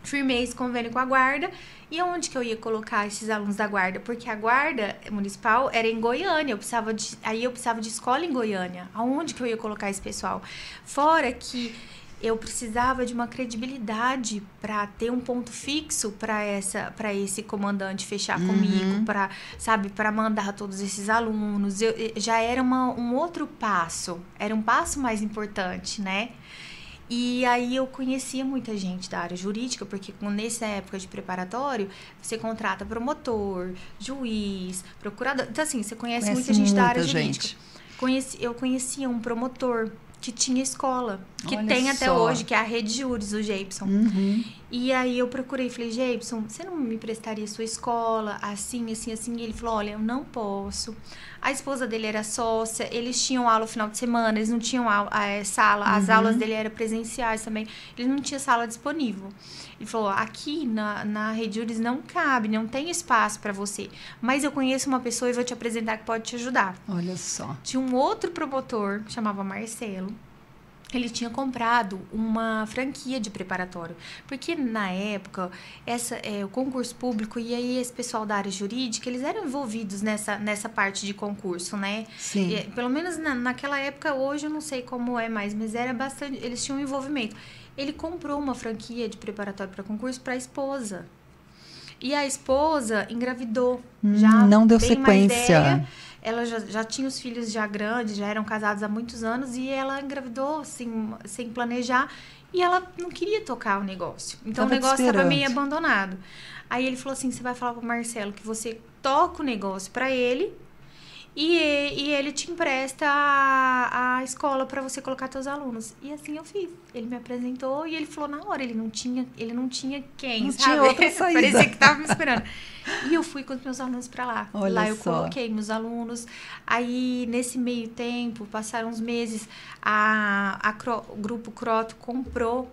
Firmei esse convênio com a guarda. E onde que eu ia colocar esses alunos da guarda? Porque a guarda municipal era em Goiânia. Eu precisava de escola em Goiânia. Aonde que eu ia colocar esse pessoal? Fora que eu precisava de uma credibilidade para ter um ponto fixo para esse comandante fechar comigo, para mandar todos esses alunos. Já era um outro passo. Era um passo mais importante, né? E aí eu conhecia muita gente da área jurídica, porque nessa época de preparatório, você contrata promotor, juiz, procurador. Então, assim, você conhece muita gente da área jurídica. Eu conhecia um promotor que tinha escola, que Olha tem até só. hoje, que é a Rede Júris, o Geibson. E aí eu procurei, falei, Geibson, você não me prestaria sua escola, assim, assim, assim? E ele falou, olha, eu não posso. A esposa dele era sócia, eles tinham aula no final de semana, eles não tinham sala, as aulas dele eram presenciais também, eles não tinham sala disponível. Ele falou, aqui na Rede Júris não cabe, não tem espaço para você, mas eu conheço uma pessoa e vou te apresentar que pode te ajudar. Olha só. Tinha um outro promotor, que chamava Marcelo. Ele tinha comprado uma franquia de preparatório. Porque, na época, o concurso público e aí esse pessoal da área jurídica, eles eram envolvidos nessa parte de concurso, né? Sim. E, pelo menos naquela época, hoje eu não sei como é mais, mas era bastante... Eles tinham envolvimento. Ele comprou uma franquia de preparatório para concurso para a esposa. E a esposa engravidou. Já não deu bem mais sequência. velha. Ela já tinha os filhos já grandes, já eram casados há muitos anos, e ela engravidou assim, sem planejar, e ela não queria tocar o negócio. Então, o negócio estava meio abandonado. Aí ele falou assim, você vai falar pro Marcelo que você toca o negócio para ele, e ele te empresta a escola para você colocar seus alunos. E assim eu fiz. Ele me apresentou e ele falou na hora, ele não tinha quem, não sabe? Tinha outra saída. Parecia que tava me esperando. E eu fui com os meus alunos para lá. Olha lá eu só. coloquei meus alunos. Aí, nesse meio tempo, passaram uns meses, o Grupo Croto comprou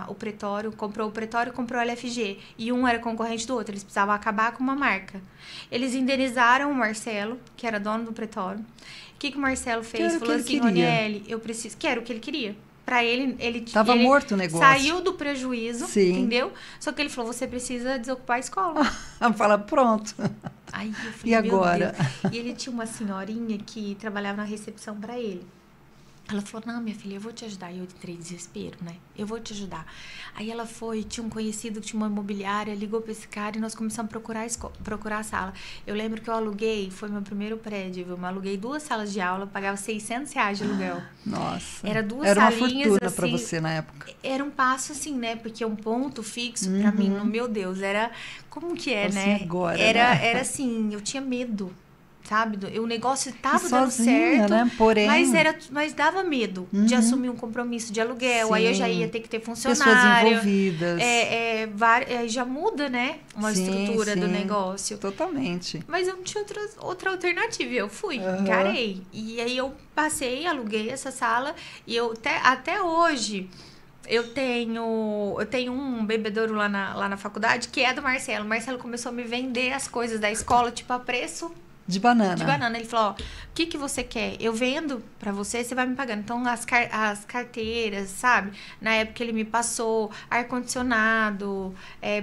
o Pretório, comprou o LFG. E um era concorrente do outro. Eles precisavam acabar com uma marca. Eles indenizaram o Marcelo, que era dono do Pretório. O que o Marcelo fez? Falou assim, Ronieli, eu preciso... Que era o que ele queria. Pra ele tava morto o negócio. Saiu do prejuízo, Sim. entendeu? Só que ele falou, você precisa desocupar a escola. Fala, pronto. Aí eu falei, e agora? Meu Deus. E ele tinha uma senhorinha que trabalhava na recepção pra ele. Ela falou, não, minha filha, eu vou te ajudar. E eu entrei em desespero, né? Eu vou te ajudar. Aí ela foi, tinha um conhecido que tinha uma imobiliária, ligou pra esse cara e nós começamos a procurar a sala. Eu lembro que eu aluguei, foi meu primeiro prédio, viu? Eu aluguei 2 salas de aula, pagava R$600 de aluguel. Nossa. Era 2 era salinhas, uma fortuna assim, pra você na época. Era um passo assim, né? Porque um ponto fixo pra mim, meu Deus, era... Como que é, assim né? Agora, era assim, eu tinha medo. Sabe? O negócio estava dando sozinha, certo, né? Porém, mas dava medo de assumir um compromisso de aluguel. Sim. Aí eu já ia ter que ter funcionário. Pessoas envolvidas. Já muda, né? Uma estrutura do negócio. Totalmente. Mas eu não tinha outra alternativa. Eu fui, encarei. E aí eu passei, aluguei essa sala. E eu até hoje... Eu tenho um bebedouro lá na faculdade que é do Marcelo. O Marcelo começou a me vender as coisas da escola, tipo, a preço... De banana. De banana. Ele falou, ó, o que você quer? Eu vendo pra você, você vai me pagando. Então, as carteiras, sabe? Na época ele me passou ar-condicionado,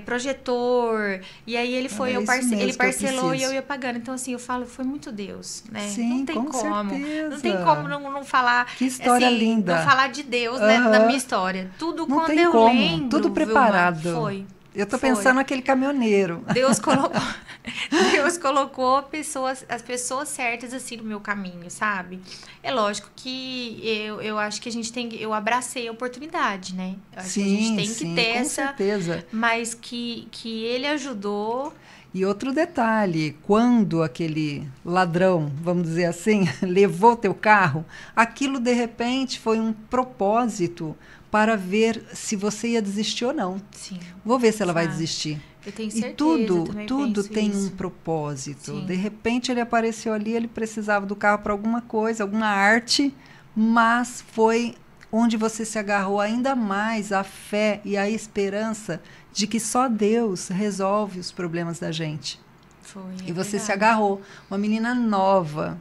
projetor. E aí ele foi, ele parcelou e eu ia pagando. Então, assim, eu falo, foi muito Deus, né? Sim, não tem com como. certeza. Não tem como não falar. Que história assim, linda. Não falar de Deus, né? Da minha história. Tudo não quando tem eu como. lembro. Tudo preparado. Vilma, foi. Eu tô pensando naquele caminhoneiro. Deus colocou as pessoas certas assim no meu caminho, sabe? É lógico que eu acho que eu abracei a oportunidade, né? Eu acho que a gente tem que ter com essa, certeza. Mas que ele ajudou. E outro detalhe, quando aquele ladrão, vamos dizer assim, levou teu carro, aquilo de repente foi um propósito para ver se você ia desistir ou não. Sim. Vou ver se ela vai desistir. Eu tenho certeza. E tudo tem um propósito. Sim. De repente ele apareceu ali, ele precisava do carro para alguma coisa, alguma arte, mas foi onde você se agarrou ainda mais à fé e à esperança de que só Deus resolve os problemas da gente. E você se agarrou. Uma menina nova,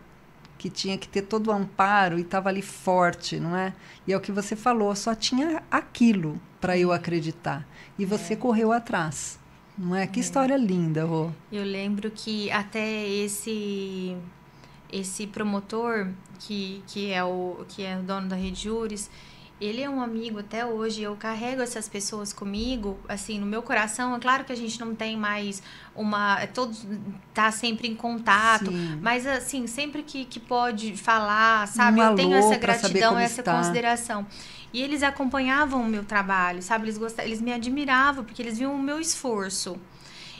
que tinha que ter todo o amparo e estava ali forte, não é? E é o que você falou, só tinha aquilo para eu acreditar. E você correu atrás, não é? Que história linda, Rô. Eu lembro que até esse promotor, que é o dono da Rede Júris, ele é um amigo até hoje. Eu carrego essas pessoas comigo, assim, no meu coração. É claro que a gente não tem mais todos tá sempre em contato, Sim. mas assim, sempre que pode falar, sabe? Eu tenho essa gratidão, essa consideração. E eles acompanhavam o meu trabalho, sabe? Eles me admiravam, porque eles viam o meu esforço.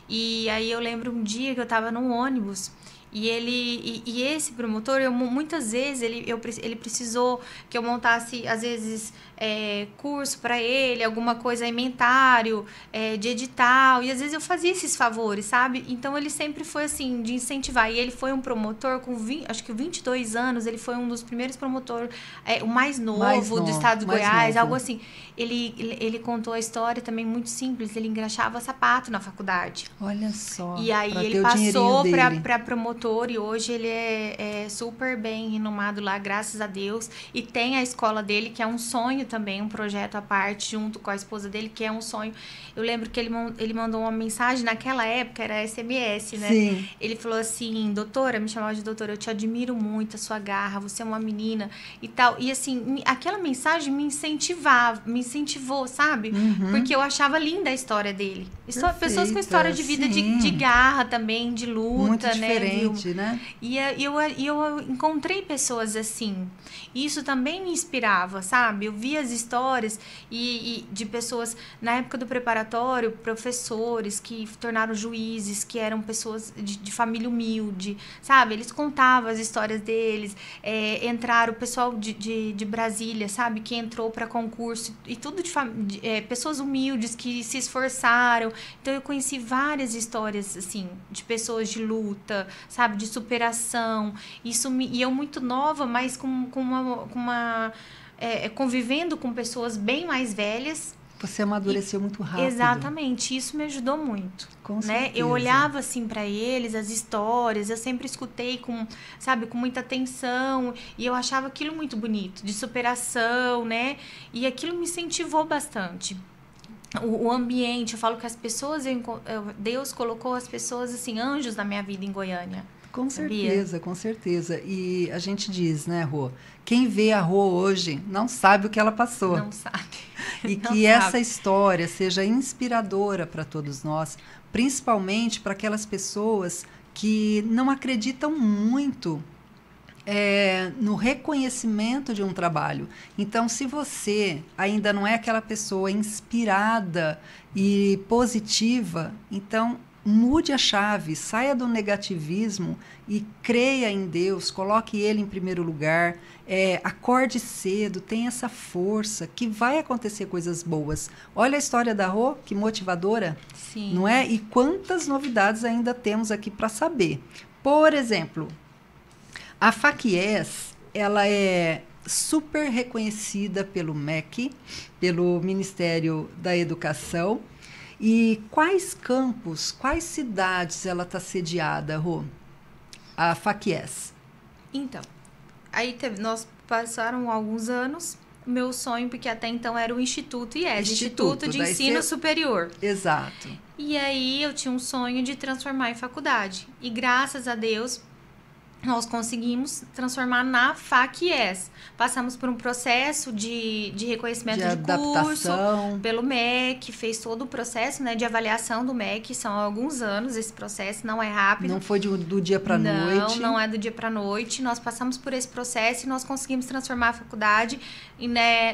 E aí eu lembro um dia que eu estava num ônibus E esse promotor, muitas vezes, ele precisou que eu montasse, às vezes, curso para ele, alguma coisa, inventário, de edital. E às vezes eu fazia esses favores, sabe? Então ele sempre foi assim, de incentivar. E ele foi um promotor com acho que 22 anos, ele foi um dos primeiros promotores, o mais novo do estado de Goiás, algo assim. Ele contou a história também muito simples, ele engraxava sapato na faculdade. Olha só. E aí ele passou para promotor e hoje ele é super bem renomado lá, graças a Deus. E tem a escola dele, que é um sonho também, um projeto à parte, junto com a esposa dele, que é um sonho. Eu lembro que ele mandou uma mensagem, naquela época era SMS, né? Sim. Ele falou assim, doutora, me chamava de doutora, eu te admiro muito, a sua garra, você é uma menina e tal. E assim, aquela mensagem me incentivou, sabe? Uhum. Porque eu achava linda a história dele. Pessoas com história de vida de garra também, de luta, muito né? diferente, né? E eu encontrei pessoas assim. E isso também me inspirava, sabe? Eu via as histórias de pessoas, na época do preparatório, professores que tornaram juízes, que eram pessoas de família humilde, sabe? Eles contavam as histórias deles, entraram o pessoal de Brasília, sabe? Que entrou para concurso e tudo pessoas humildes que se esforçaram. Então eu conheci várias histórias assim de pessoas de luta, sabe, de superação. E eu muito nova, mas com uma convivendo com pessoas bem mais velhas. Você amadureceu muito rápido. Exatamente, isso me ajudou muito. Com né? certeza. Eu olhava assim para eles, as histórias, eu sempre escutei com muita atenção, e eu achava aquilo muito bonito, de superação, né? E aquilo me incentivou bastante. O ambiente, eu falo que as pessoas, Deus colocou as pessoas assim, anjos na minha vida em Goiânia. Com sabia? certeza, com certeza. E a gente diz, né, Rô? Quem vê a Rô hoje não sabe o que ela passou. Não sabe. E Não que sabe. essa história seja inspiradora para todos nós, principalmente para aquelas pessoas que não acreditam muito no reconhecimento de um trabalho. Então, se você ainda não é aquela pessoa inspirada e positiva, então mude a chave, saia do negativismo e creia em Deus, coloque Ele em primeiro lugar, acorde cedo, tenha essa força, que vai acontecer coisas boas. Olha a história da Rô, que motivadora. Sim. Não é? E quantas novidades ainda temos aqui para saber. Por exemplo, a FAQES, ela é super reconhecida pelo MEC, pelo Ministério da Educação. E quais campos, quais cidades ela está sediada, Rô? A FAQES. Então, aí nós passaram alguns anos, meu sonho, porque até então era o Instituto IES, Instituto de Ensino Superior. Exato. E aí eu tinha um sonho de transformar em faculdade. E graças a Deus, nós conseguimos transformar na FAQES. Passamos por um processo de reconhecimento de curso pelo MEC, fez todo o processo, né, de avaliação do MEC. São alguns anos esse processo, não é rápido. Não foi do dia para a noite. Não é do dia para a noite. Nós passamos por esse processo e nós conseguimos transformar a faculdade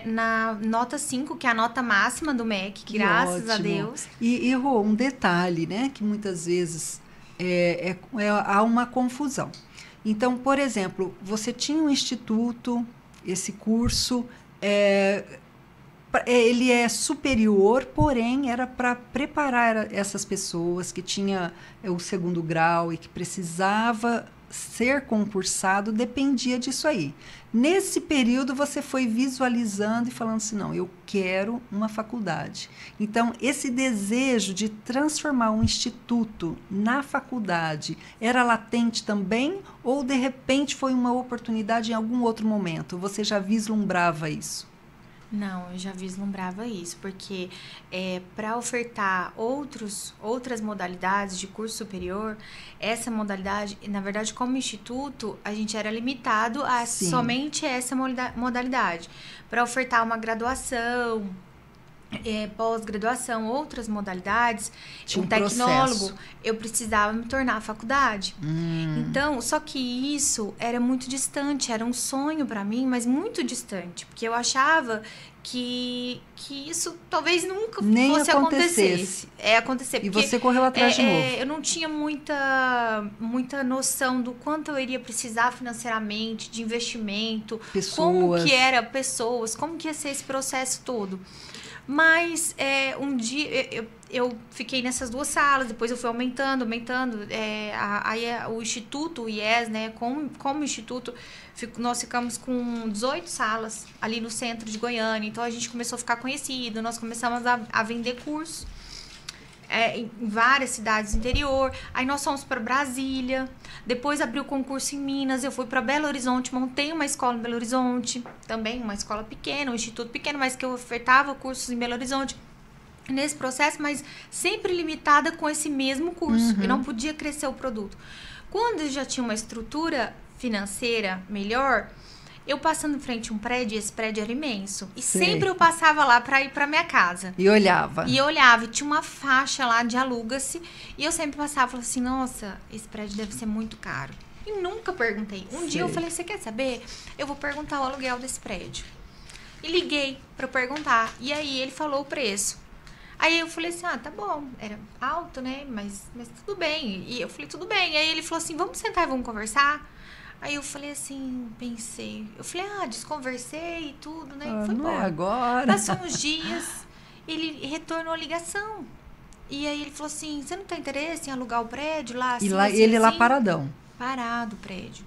na nota 5, que é a nota máxima do MEC, que graças a Deus. E Rô, um detalhe, né, que muitas vezes há uma confusão. Então, por exemplo, você tinha um instituto, esse curso, ele é superior, porém era para preparar essas pessoas que tinham o segundo grau e que precisava ser concursado, dependia disso aí. Nesse período, você foi visualizando e falando assim, não, eu quero uma faculdade. Então, esse desejo de transformar um instituto na faculdade era latente também? Ou, de repente, foi uma oportunidade em algum outro momento? Você já vislumbrava isso? Não, eu já vislumbrava isso, porque para ofertar outras modalidades de curso superior, essa modalidade, na verdade, como instituto, a gente era limitado a somente essa modalidade. Para ofertar uma graduação, pós-graduação, outras modalidades, Tinha um um tecnólogo, processo. eu precisava me tornar a faculdade. Então, só que isso era muito distante, era um sonho para mim, mas muito distante, porque eu achava que isso talvez nunca Nem fosse acontecesse. acontecer. E Porque, você correu atrás de novo. eu não tinha muita noção do quanto eu iria precisar financeiramente, de investimento, como Pessoas. que era pessoas, como que ia ser esse processo todo. Mas um dia eu fiquei nessas 2 salas, depois eu fui aumentando. O Instituto, o IES, né, como instituto, nós ficamos com 18 salas ali no centro de Goiânia. Então a gente começou a ficar conhecido, nós começamos a vender cursos em várias cidades do interior. Aí nós fomos para Brasília, depois abriu concurso em Minas, eu fui para Belo Horizonte, montei uma escola em Belo Horizonte, também uma escola pequena, um instituto pequeno, mas que eu ofertava cursos em Belo Horizonte. Nesse processo, mas sempre limitada com esse mesmo curso. Eu não podia crescer o produto. Quando eu já tinha uma estrutura financeira melhor, eu passando em frente a um prédio, esse prédio era imenso. E Sei. sempre eu passava lá para ir para minha casa. E olhava. E eu olhava, e tinha uma faixa lá de aluga-se. E eu sempre passava e falava assim, nossa, esse prédio deve ser muito caro. E nunca perguntei. Um dia eu falei, você quer saber? Eu vou perguntar o aluguel desse prédio. E liguei para perguntar. E aí ele falou o preço. Aí eu falei assim, tá bom, era alto, né, mas tudo bem. E eu falei, tudo bem. Aí ele falou assim, vamos sentar e vamos conversar? Aí eu falei assim, pensei. Eu falei, desconversei e tudo, né? Foi não embora. é agora. Passou uns dias, ele retornou a ligação. E aí ele falou assim, você não tem interesse em alugar o prédio lá? Assim, E lá, assim, ele lá assim? paradão. Parado o prédio.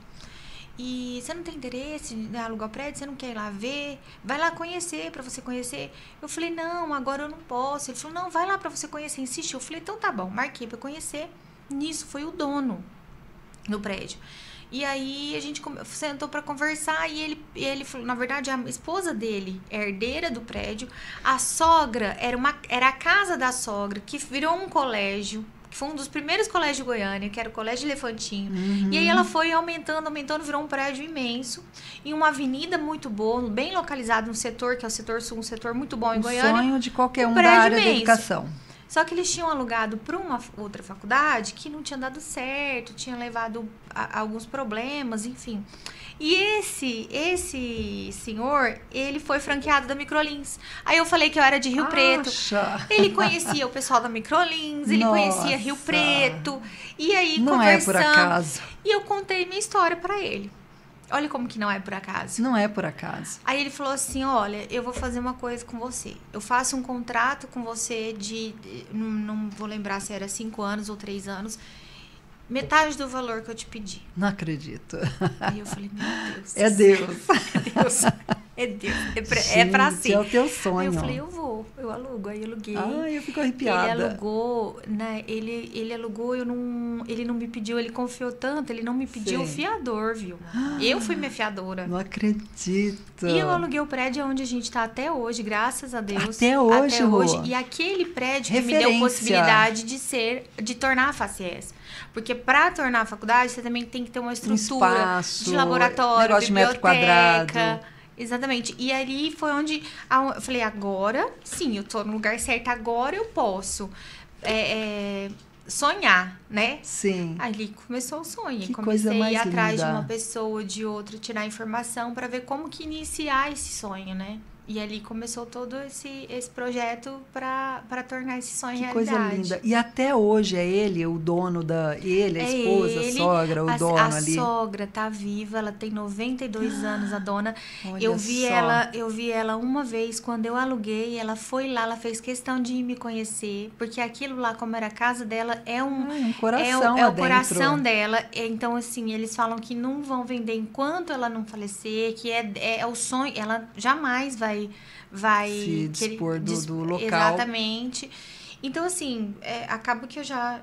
E você não tem interesse em alugar o prédio? Você não quer ir lá ver? Vai lá conhecer, pra você conhecer. Eu falei, não, agora eu não posso. Ele falou, não, vai lá pra você conhecer. Insistiu. Eu falei, então tá bom. Marquei pra conhecer. Nisso foi o dono do prédio. E aí a gente sentou pra conversar e ele falou, na verdade, a esposa dele é herdeira do prédio. A sogra era a casa da sogra, que virou um colégio. Foi um dos primeiros colégios de Goiânia, que era o Colégio Elefantinho. E aí ela foi aumentando, virou um prédio imenso. Em uma avenida muito boa, bem localizado no setor, que é o setor sul, um setor muito bom em Goiânia. Sonho de qualquer um da prédio área da imenso. educação. Só que eles tinham alugado para uma outra faculdade que não tinha dado certo, tinha levado a alguns problemas, enfim. E esse senhor, ele foi franqueado da Microlins. Aí eu falei que eu era de Rio Preto. Ele conhecia o pessoal da Microlins, ele conhecia Rio Preto. E aí não conversamos. É por acaso. E eu contei minha história para ele. Olha como que não é por acaso. Não é por acaso. Aí ele falou assim, olha, eu vou fazer uma coisa com você. Eu faço um contrato com você não vou lembrar se era 5 anos ou 3 anos. Metade do valor que eu te pedi. Não acredito. Aí eu falei, meu Deus. É Deus. É Deus. É Deus. É pra ser. É o teu sonho. Aí eu falei, eu alugo. Aí eu aluguei. Eu fico arrepiada. Ele alugou, né? Ele alugou, ele não me pediu, ele confiou tanto, ele não me pediu o fiador, viu? Eu fui minha fiadora. Não acredito. E eu aluguei o prédio onde a gente tá até hoje, graças a Deus. Até hoje, Rô. E aquele prédio que me deu possibilidade de tornar a Facies. Porque para tornar a faculdade, você também tem que ter uma estrutura espaço, de laboratório, negócio de metro quadrado. Exatamente. E ali foi onde eu falei, agora sim, eu tô no lugar certo, agora eu posso sonhar, né? Sim. Ali começou o sonho. Que Comecei coisa mais a ir atrás linda. de uma pessoa, de outra, tirar informação para ver como que iniciar esse sonho, né? E ali começou todo esse projeto para tornar esse sonho realidade. Que coisa linda. E até hoje é ele o dono a esposa, a sogra, o dono ali? A sogra tá viva, ela tem 92 anos, a dona. Olha Eu só. vi ela uma vez quando eu aluguei, ela foi lá, ela fez questão de me conhecer, porque aquilo lá, como era a casa dela, é um coração é o coração dela. Então, assim, eles falam que não vão vender enquanto ela não falecer, que é o sonho, ela jamais vai se dispor do local. Exatamente. Então, assim, acaba que eu já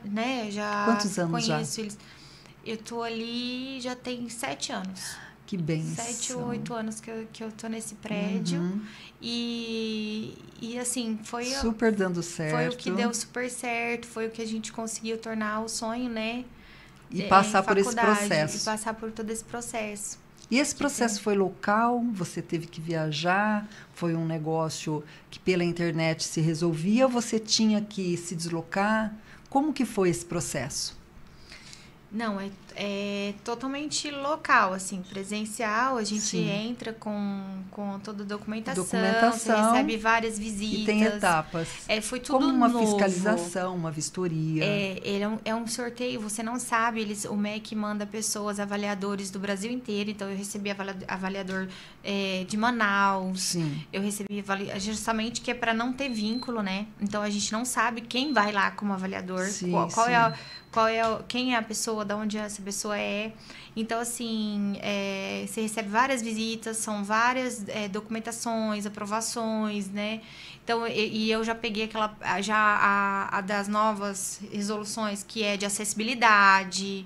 Quantos anos conheço já? eles. Eu tô ali, já tem 7 anos. Que bênção. 7 ou 8 anos que eu tô nesse prédio. E assim, foi... Super dando certo. Foi o que deu super certo, foi o que a gente conseguiu tornar o sonho, né? E passar por esse faculdade, processo. E passar por todo esse processo. E esse processo foi local? Você teve que viajar? Foi um negócio que pela internet se resolvia? Ou você tinha que se deslocar? Como que foi esse processo? Não, é totalmente local, assim, presencial. A gente Sim. entra com toda a documentação, você Documentação. recebe várias visitas. E tem etapas. Foi tudo como uma novo. fiscalização, uma vistoria. Ele é um sorteio, você não sabe. O MEC manda pessoas, avaliadores do Brasil inteiro. Então, eu recebi avaliador de Manaus. Sim. Eu recebi justamente que é para não ter vínculo, né? Então, a gente não sabe quem vai lá como avaliador, Sim, quem é a pessoa, de onde essa pessoa é. Então, assim, você recebe várias visitas, são várias documentações, aprovações, né? Então, eu já peguei a das novas resoluções, que é de acessibilidade.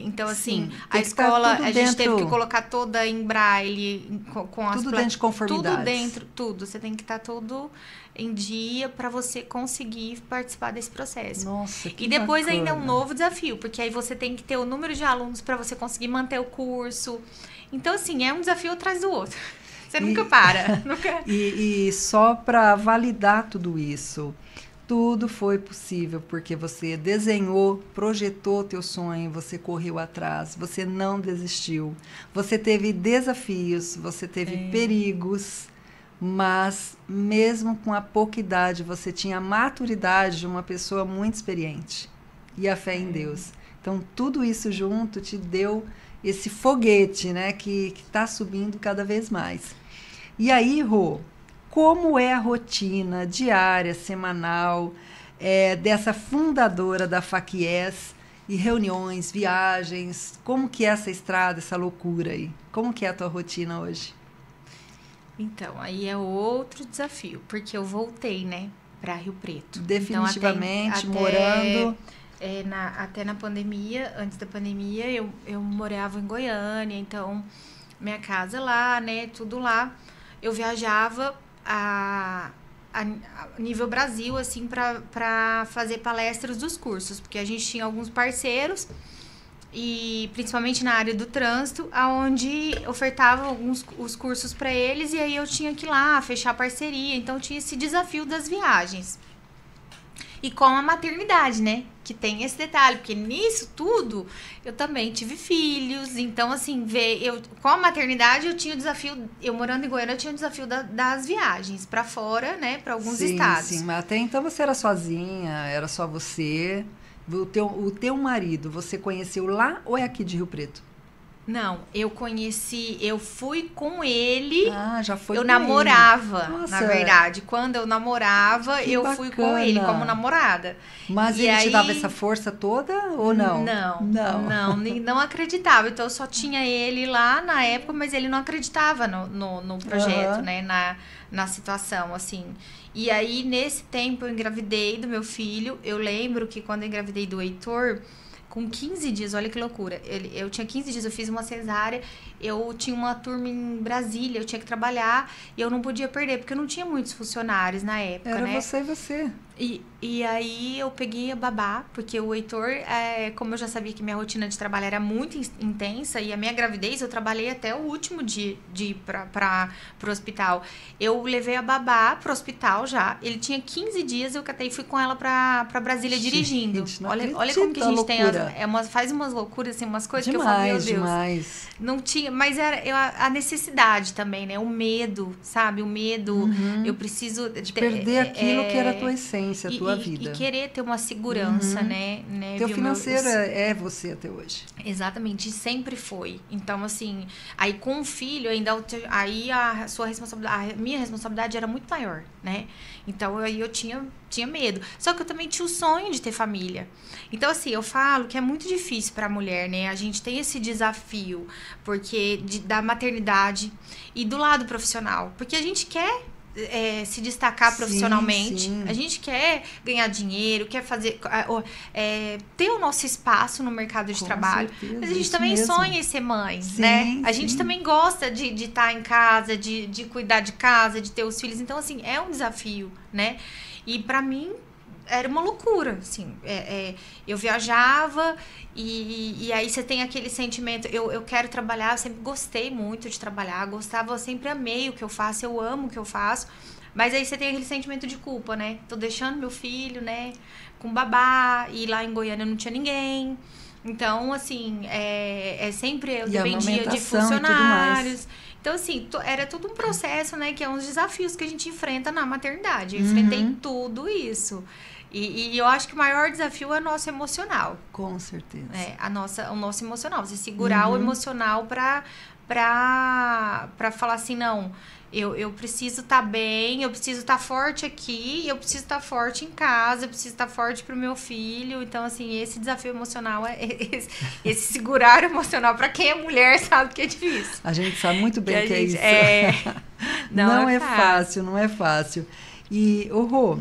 Então, assim, a escola, a gente teve que colocar toda em braille, com as tudo dentro de conformidades. Tudo. Você tem que estar tudo em dia para você conseguir participar desse processo. Nossa, que E depois bacana. ainda é um novo desafio, porque aí você tem que ter o número de alunos para você conseguir manter o curso. Então, assim, é um desafio atrás do outro. Você nunca para. E só para validar tudo isso, tudo foi possível porque você desenhou, projetou teu sonho, você correu atrás, você não desistiu. Você teve desafios, você teve perigos, mas mesmo com a pouca idade, você tinha a maturidade de uma pessoa muito experiente e a fé em Deus. Então, tudo isso junto te deu esse foguete, né, que está subindo cada vez mais. E aí, Rô, como é a rotina diária, semanal, dessa fundadora da Faquies, e reuniões, viagens? Como que é essa estrada, essa loucura aí? Como que é a tua rotina hoje? Então, aí é outro desafio, porque eu voltei, né, para Rio Preto. Definitivamente, então, morando... até na pandemia, antes da pandemia, eu morava em Goiânia, então, minha casa lá, né, tudo lá. Eu viajava a nível Brasil, assim, para fazer palestras dos cursos, porque a gente tinha alguns parceiros, e principalmente na área do trânsito, aonde ofertava os cursos para eles, e aí eu tinha que ir lá fechar parceria. Então, tinha esse desafio das viagens. E com a maternidade, né? Que tem esse detalhe, porque nisso tudo eu também tive filhos. Então, assim, com a maternidade eu tinha o desafio, eu morando em Goiânia, eu tinha o desafio das viagens para fora, né? Para alguns estados. Sim, mas até então você era sozinha, era só você. O teu marido, você conheceu lá ou é aqui de Rio Preto? Não, eu fui com ele. Ah, já foi eu com namorava, ele. Nossa, na verdade. Quando eu namorava, que eu bacana. fui com ele como namorada. Mas ele te dava essa força toda ou não? Não acreditava. Então, eu só tinha ele lá na época, mas ele não acreditava no projeto, né? Na situação, assim. E aí, nesse tempo, eu engravidei do meu filho. Eu lembro que quando eu engravidei do Heitor... Com 15 dias, olha que loucura. Eu tinha 15 dias, eu fiz uma cesárea, eu tinha uma turma em Brasília, eu tinha que trabalhar e eu não podia perder, porque eu não tinha muitos funcionários na época, Era né? você e você. E aí eu peguei a babá, porque o Heitor, como eu já sabia que minha rotina de trabalho era muito intensa, e a minha gravidez eu trabalhei até o último dia de ir pro hospital. Eu levei a babá pro hospital já, ele tinha 15 dias, eu catei e fui com ela pra Brasília dirigindo. Olha como que a gente tem faz umas loucuras, assim, umas coisas demais, que eu falo, meu Deus. Demais. Não tinha, mas era a necessidade também, né? O medo, sabe? O medo, eu preciso... De perder aquilo que era a tua essência, a tua vida. E querer ter uma segurança, né? Teu financeiro é você até hoje. Exatamente, sempre foi. Então, assim, aí com o filho, aí a minha responsabilidade era muito maior, né? Então, aí eu tinha medo. Só que eu também tinha o sonho de ter família. Então, assim, eu falo que é muito difícil para a mulher, né? A gente tem esse desafio, porque da maternidade e do lado profissional. Porque a gente quer se destacar profissionalmente. Sim. A gente quer ganhar dinheiro, quer fazer ter o nosso espaço no mercado de trabalho. Certeza, mas a gente também sonha em ser mãe, né? A gente também gosta de estar em casa, de cuidar de casa, de ter os filhos. Então, assim, é um desafio, né? E pra mim era uma loucura, assim. Eu viajava e aí você tem aquele sentimento, eu quero trabalhar, eu sempre gostei muito de trabalhar, eu sempre amei o que eu faço, eu amo o que eu faço, mas aí você tem aquele sentimento de culpa, né? Tô deixando meu filho, né, com babá, e lá em Goiânia não tinha ninguém. Então, assim, sempre eu dependia de funcionários. Então, assim, era tudo um processo, né? Que é uns desafios que a gente enfrenta na maternidade. Eu enfrentei tudo isso. E eu acho que o maior desafio é o nosso emocional. Com certeza. O nosso emocional. Você segurar o emocional pra falar assim, não, eu preciso estar bem, eu preciso estar forte aqui, eu preciso estar forte em casa, eu preciso estar forte pro meu filho. Então, assim, esse desafio emocional, esse segurar emocional, pra quem é mulher, sabe que é difícil. A gente sabe muito bem que é isso. Não é fácil, não é fácil. E, Rô,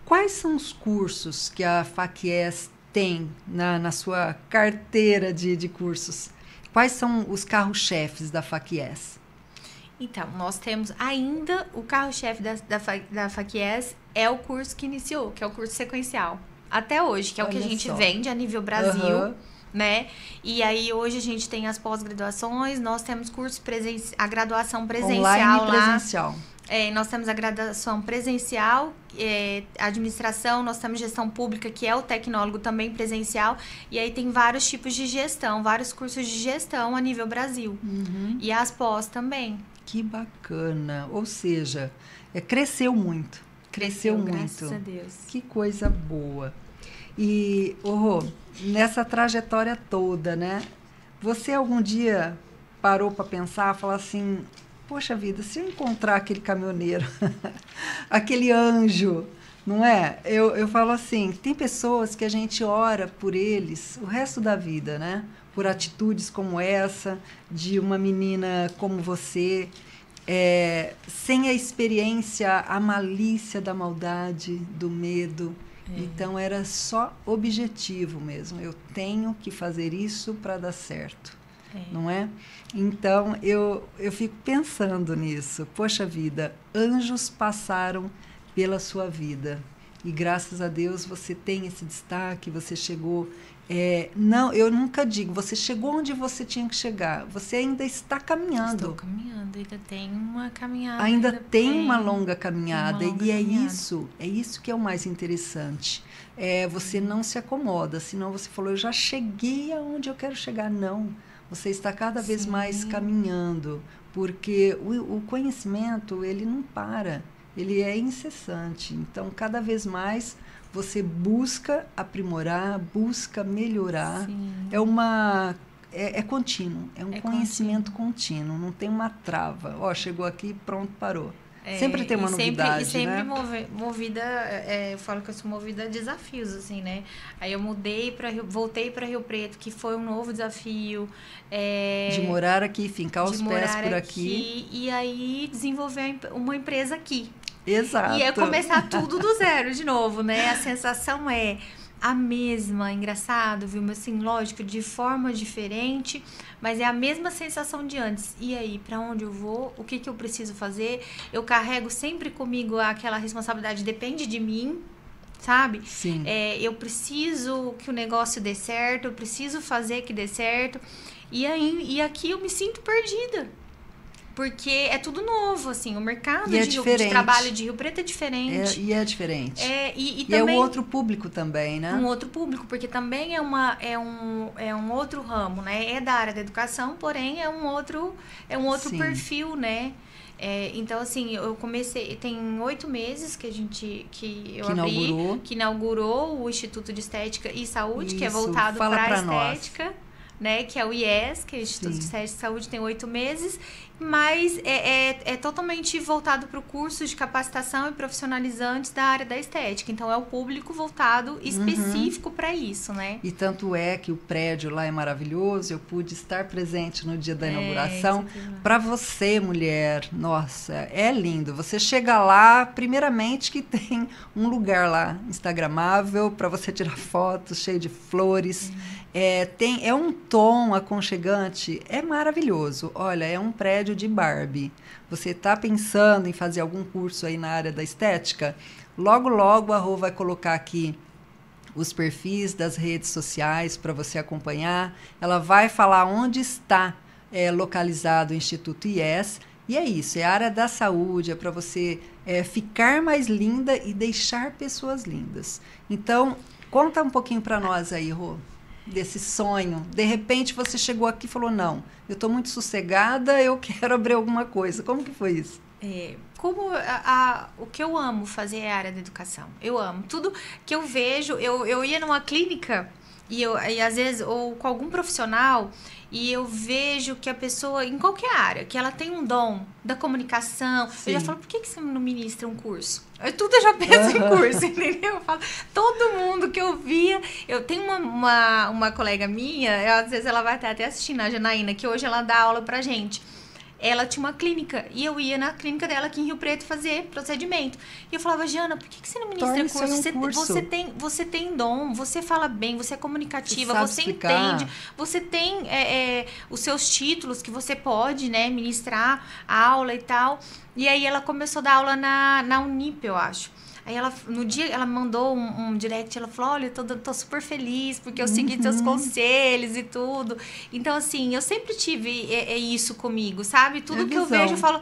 quais são os cursos que a FAQES tem na sua carteira de cursos? Quais são os carros-chefes da FAQES? Então, nós temos ainda o carro-chefe da FAQES é o curso que iniciou, que é o curso sequencial. Até hoje, que é o que a gente vende a nível Brasil, né? E aí, hoje, a gente tem as pós-graduações, nós temos curso a graduação presencial online lá. Presencial. Nós temos a graduação presencial, administração, nós temos gestão pública, que é o tecnólogo também presencial, e aí tem vários tipos de gestão, vários cursos de gestão a nível Brasil. E as pós também. Que bacana! Ou seja, cresceu muito. Cresceu muito. Graças a Deus. Que coisa boa. E, Rô, nessa trajetória toda, né? Você algum dia parou para pensar, falar assim... Poxa vida, se eu encontrar aquele caminhoneiro, aquele anjo, não é? Eu falo assim, tem pessoas que a gente ora por eles o resto da vida, né? Por atitudes como essa, de uma menina como você, sem a experiência, a malícia da maldade, do medo. Então, era só objetivo mesmo. Eu tenho que fazer isso para dar certo. Não é? Então, eu fico pensando nisso. Poxa vida, anjos passaram pela sua vida. E graças a Deus você tem esse destaque, você chegou... não, eu nunca digo, você chegou onde você tinha que chegar. Você ainda está caminhando. Estou caminhando, ainda tem uma caminhada. Ainda tem uma longa caminhada. É isso que é o mais interessante. Você não se acomoda, senão você falou, eu já cheguei aonde eu quero chegar. Não. Você está cada vez mais caminhando, porque o conhecimento, ele não para, ele é incessante. Então, cada vez mais você busca aprimorar, busca melhorar. É contínuo, é um conhecimento contínuo, não tem uma trava. Chegou aqui, pronto, parou. Sempre tem uma novidade, e sempre né? movida, eu falo que eu sou movida a desafios, assim, né? Aí eu voltei para Rio Preto, que foi um novo desafio. De morar aqui, fincar os pés por aqui. E aí desenvolver uma empresa aqui. Exato. E é começar tudo do zero de novo, né? A sensação é a mesma, engraçado, viu? Mas assim, lógico, de forma diferente, mas é a mesma sensação de antes. E aí, para onde eu vou? O que eu preciso fazer? Eu carrego sempre comigo aquela responsabilidade, depende de mim, sabe? Sim. Eu preciso que o negócio dê certo, eu preciso fazer que dê certo. E aqui eu me sinto perdida. Porque é tudo novo, assim, o mercado de trabalho de Rio Preto é diferente. É diferente. E também, é um outro público também, né? Um outro público, porque também é um outro ramo, né? É da área da educação, porém é um outro perfil, né? Então, assim, eu comecei... Tem 8 meses que inaugurou o Instituto de Estética e Saúde, Isso, que é voltado para a estética. Nós. Né, que é o IES, que é o Instituto de Estética e Saúde, tem 8 meses, mas é totalmente voltado para o curso de capacitação e profissionalizantes da área da estética. Então, é o público voltado específico para isso, né? E tanto é que o prédio lá é maravilhoso, eu pude estar presente no dia da inauguração. Para você, mulher, nossa, é lindo. Você chega lá, primeiramente que tem um lugar lá instagramável para você tirar fotos, cheio de flores. É um tom aconchegante, é maravilhoso. Olha, é um prédio de Barbie. Você está pensando em fazer algum curso aí na área da estética? Logo, logo a Rô vai colocar aqui os perfis das redes sociais para você acompanhar. Ela vai falar onde está localizado o Instituto IES. E é isso, é a área da saúde, é para você ficar mais linda e deixar pessoas lindas. Então, conta um pouquinho para nós aí, Rô, desse sonho. De repente você chegou aqui e falou, não, eu estou muito sossegada, eu quero abrir alguma coisa. Como que foi isso? O que eu amo fazer é a área da educação. Eu amo. Tudo que eu vejo, eu ia numa clínica e às vezes, ou com algum profissional, e eu vejo que a pessoa, em qualquer área, que ela tem um dom da comunicação, eu já falo, por que você não ministra um curso? Eu já penso em curso, entendeu? Eu falo, todo mundo que eu via... Eu tenho uma colega minha, às vezes ela vai até assistindo, a Janaína, que hoje ela dá aula pra gente. Ela tinha uma clínica e eu ia na clínica dela aqui em Rio Preto fazer procedimento. E eu falava, Jana, por que você não ministra curso? Você tem dom, você fala bem, você é comunicativa, você entende, você tem os seus títulos que você pode, né, ministrar aula e tal. E aí ela começou a dar aula na Unip, eu acho. Aí no dia ela mandou um direct, ela falou, olha, eu tô super feliz porque eu segui seus conselhos e tudo. Então, assim, eu sempre tive isso comigo, sabe? Tudo que eu vejo, eu falo,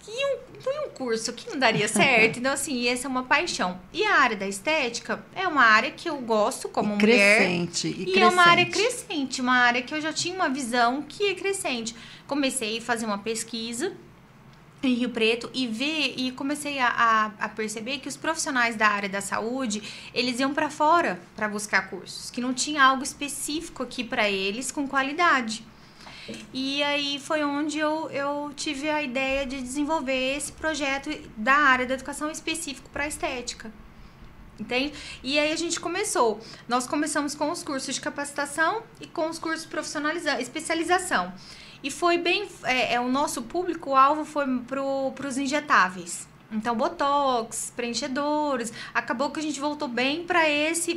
e um curso que não daria certo? Então, assim, essa é uma paixão. E a área da estética é uma área que eu gosto como mulher. Crescente. É uma área crescente, uma área que eu já tinha uma visão que é crescente. Comecei a fazer uma pesquisa em Rio Preto e comecei a perceber que os profissionais da área da saúde, eles iam para fora para buscar cursos, que não tinha algo específico aqui para eles com qualidade. E aí foi onde eu tive a ideia de desenvolver esse projeto da área da educação específico para estética. Entende? E aí a gente começou. Nós começamos com os cursos de capacitação e com os cursos de especialização. E foi bem... o nosso público-alvo foi para os injetáveis. Então, botox, preenchedores. Acabou que a gente voltou bem para esse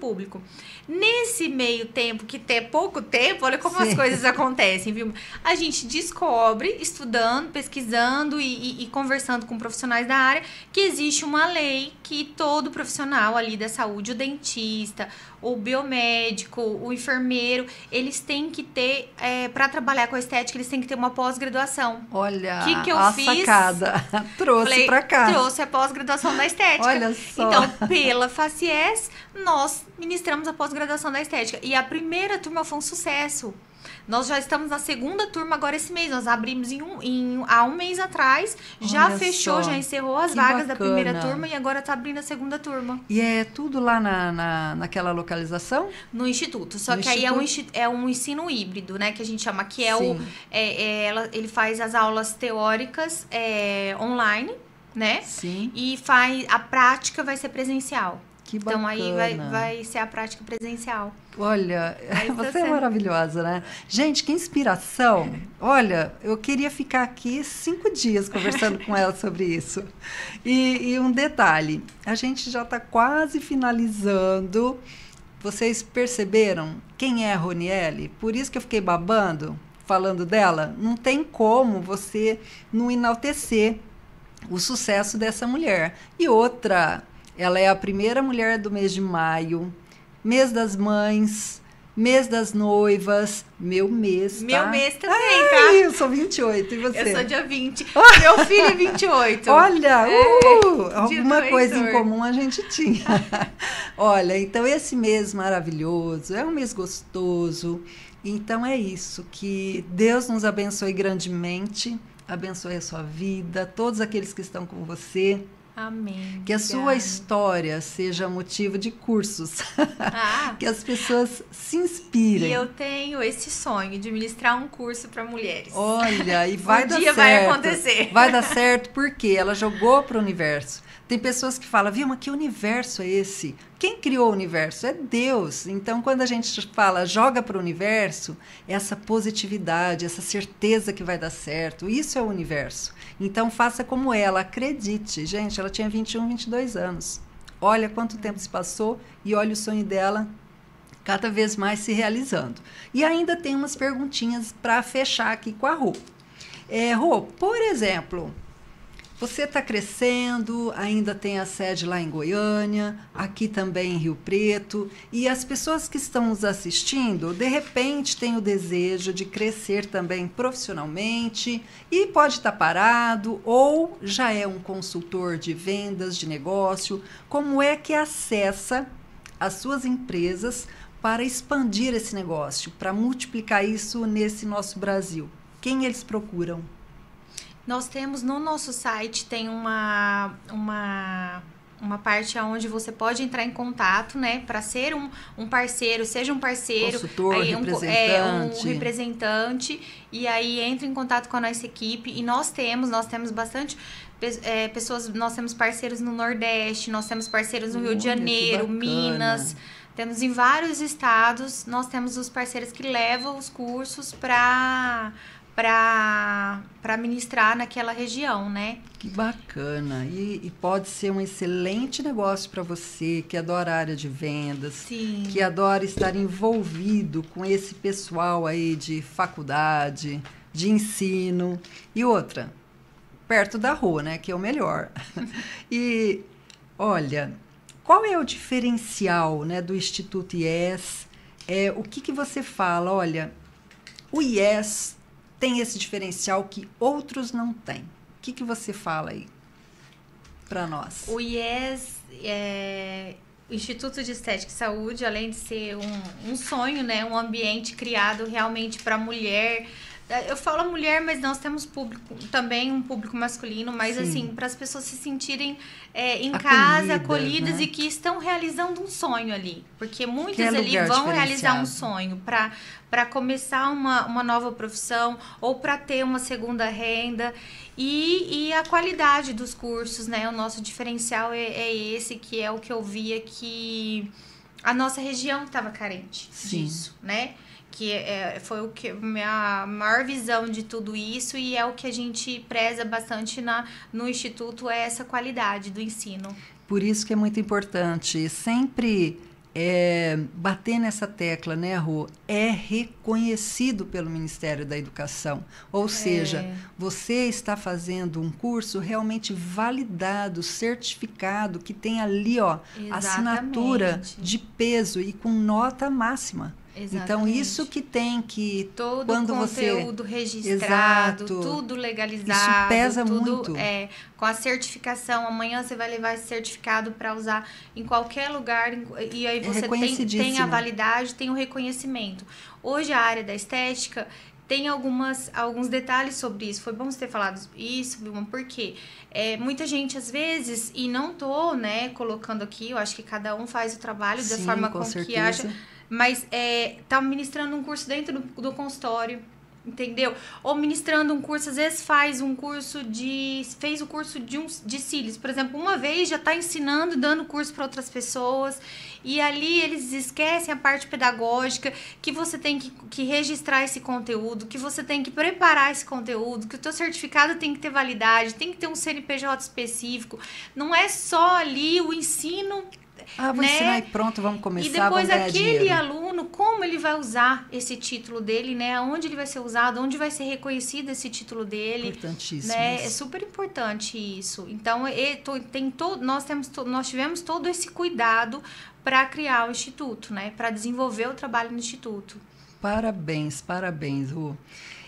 público. Nesse meio tempo, que tem pouco tempo, olha como as coisas acontecem, viu? A gente descobre, estudando, pesquisando e conversando com profissionais da área, que existe uma lei que todo profissional ali da saúde, o dentista, o biomédico, o enfermeiro, eles têm que ter, para trabalhar com a estética, eles têm que ter uma pós-graduação. Olha, que eu fiz? Sacada. Trouxe para cá. Trouxe a pós-graduação da estética. Olha só. Então, pela Facies, nós ministramos a pós-graduação da estética. E a primeira turma foi um sucesso. Nós já estamos na segunda turma agora esse mês. Nós abrimos há um mês atrás. Já Olha fechou, só. já encerrou as Que vagas bacana. da primeira turma e agora está abrindo a segunda turma. E é tudo lá naquela localização? No instituto. Só No que aí é um ensino híbrido, né? Que a gente chama, que é Sim. ele faz as aulas teóricas online, né? Sim. E a prática vai ser presencial. Que bacana. Então aí vai ser a prática presencial. Olha, você é maravilhosa, né? Gente, que inspiração. Olha, eu queria ficar aqui 5 dias conversando com ela sobre isso. E um detalhe, a gente já está quase finalizando. Vocês perceberam quem é a Roniele? Por isso que eu fiquei babando, falando dela. Não tem como você não enaltecer o sucesso dessa mulher. E outra, ela é a primeira mulher do mês de maio, mês das mães, mês das noivas, meu mês, tá? Meu mês também, tá? Eu sou 28, e você? Eu sou dia 20. Meu filho é 28. Olha, alguma coisa em eleitor. comum a gente tinha. Olha, então esse mês maravilhoso, é um mês gostoso. Então é isso, que Deus nos abençoe grandemente, abençoe a sua vida, todos aqueles que estão com você. Amém. Que a sua história seja motivo de cursos. Que as pessoas se inspirem. E eu tenho esse sonho de ministrar um curso para mulheres. Olha, e vai dar certo. Um dia vai acontecer. Vai dar certo porque ela jogou para o universo. Tem pessoas que falam, viu, mas que universo é esse? Quem criou o universo? É Deus. Então, quando a gente fala joga para o universo, essa positividade, essa certeza que vai dar certo, isso é o universo. Então, faça como ela, acredite. Gente, ela tinha 21, 22 anos. Olha quanto tempo se passou e olha o sonho dela cada vez mais se realizando. E ainda tem umas perguntinhas para fechar aqui com a Rô. Rô, por exemplo, você está crescendo, ainda tem a sede lá em Goiânia, aqui também em Rio Preto, e as pessoas que estão nos assistindo, de repente, têm o desejo de crescer também profissionalmente e pode estar parado ou já é um consultor de vendas, de negócio. Como é que acessa as suas empresas para expandir esse negócio, para multiplicar isso nesse nosso Brasil? Quem eles procuram? Nós temos no nosso site, tem uma parte onde você pode entrar em contato, né? Para ser um parceiro, seja um parceiro, consultor, aí representante. Um representante, e aí entra em contato com a nossa equipe. E nós temos bastante pessoas, nós temos parceiros no Nordeste, nós temos parceiros no Rio de Janeiro, Minas. Temos em vários estados, nós temos os parceiros que levam os cursos para ministrar naquela região, né? Que bacana! E pode ser um excelente negócio para você que adora a área de vendas, Sim. Que adora estar envolvido com esse pessoal aí de faculdade, de ensino. E outra, perto da rua, né? Que é o melhor. E, olha, qual é o diferencial, né, do Instituto IES? O que você fala? Olha, o IES tem esse diferencial que outros não têm. O que você fala aí para nós? O IES, o Instituto de Estética e Saúde, além de ser um sonho, né, um ambiente criado realmente para a mulher. Eu falo mulher, mas nós temos também um público masculino, mas sim, assim, para as pessoas se sentirem em casa, acolhidas, né? E que estão realizando um sonho ali. Porque muitas ali vão realizar um sonho para começar uma nova profissão ou para ter uma segunda renda. E a qualidade dos cursos, né? O nosso diferencial é esse, que é o que eu via que a nossa região estava carente disso, né? Que foi o que minha maior visão de tudo isso, e é o que a gente preza bastante no Instituto, é essa qualidade do ensino. Por isso que é muito importante sempre bater nessa tecla, né, Rô? É reconhecido pelo Ministério da Educação. Ou seja, você está fazendo um curso realmente validado, certificado, que tem ali, ó, assinatura de peso e com nota máxima. Exatamente. Então, isso que tem que... Todo quando conteúdo você... registrado, Exato. Tudo legalizado. Isso pesa muito. Com a certificação. Amanhã você vai levar esse certificado para usar em qualquer lugar. E aí você tem a validade, tem o reconhecimento. Hoje, a área da estética tem alguns detalhes sobre isso. Foi bom você ter falado isso, Vilma, porque muita gente, às vezes, e não tô, né, colocando aqui, eu acho que cada um faz o trabalho da forma com que acha... Mas tá ministrando um curso dentro do consultório, entendeu? Ou ministrando um curso, às vezes fez o curso de cílios, por exemplo, uma vez já está ensinando, dando curso para outras pessoas, e ali eles esquecem a parte pedagógica, que você tem que registrar esse conteúdo, que você tem que preparar esse conteúdo, que o teu certificado tem que ter validade, tem que ter um CNPJ específico, não é só ali o ensino... vou ensinar e pronto, vamos começar, e depois aquele dinheiro. Aluno, como ele vai usar esse título dele, né? Onde ele vai ser usado, onde vai ser reconhecido esse título dele. Importantíssimo. Né? É super importante isso. Então, nós tivemos todo esse cuidado para criar o Instituto, né? Para desenvolver o trabalho no Instituto. Parabéns, Rô.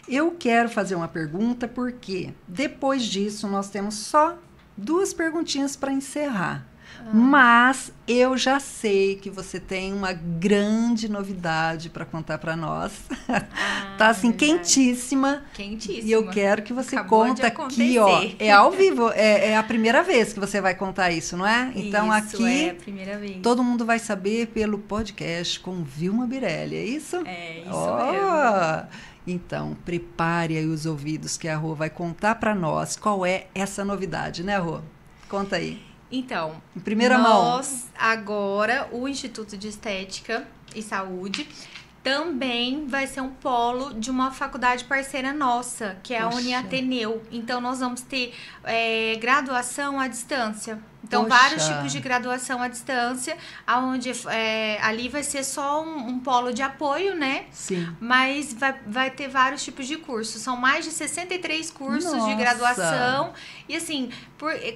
Eu quero fazer uma pergunta, porque depois disso nós temos só 2 perguntinhas para encerrar. Mas eu já sei que você tem uma grande novidade para contar para nós. Tá assim, quentíssima. Quentíssima. E eu quero que você conte aqui, ó. É ao vivo, é a primeira vez que você vai contar isso, não é? Então isso, aqui é a primeira vez. Todo mundo vai saber pelo podcast com Vilma Birelli, é isso? É isso mesmo. Então, prepare aí os ouvidos que a Rô vai contar para nós qual é essa novidade, né, Rô? Conta aí. Então, em primeira mão. Agora, o Instituto de Estética e Saúde também vai ser um polo de uma faculdade parceira nossa, que é a Uniateneu. Então, nós vamos ter graduação à distância, Então, Poxa. vários tipos de graduação à distância, onde ali vai ser só um polo de apoio, né? Sim. Mas vai ter vários tipos de cursos. São mais de 63 cursos Nossa. de graduação. E assim,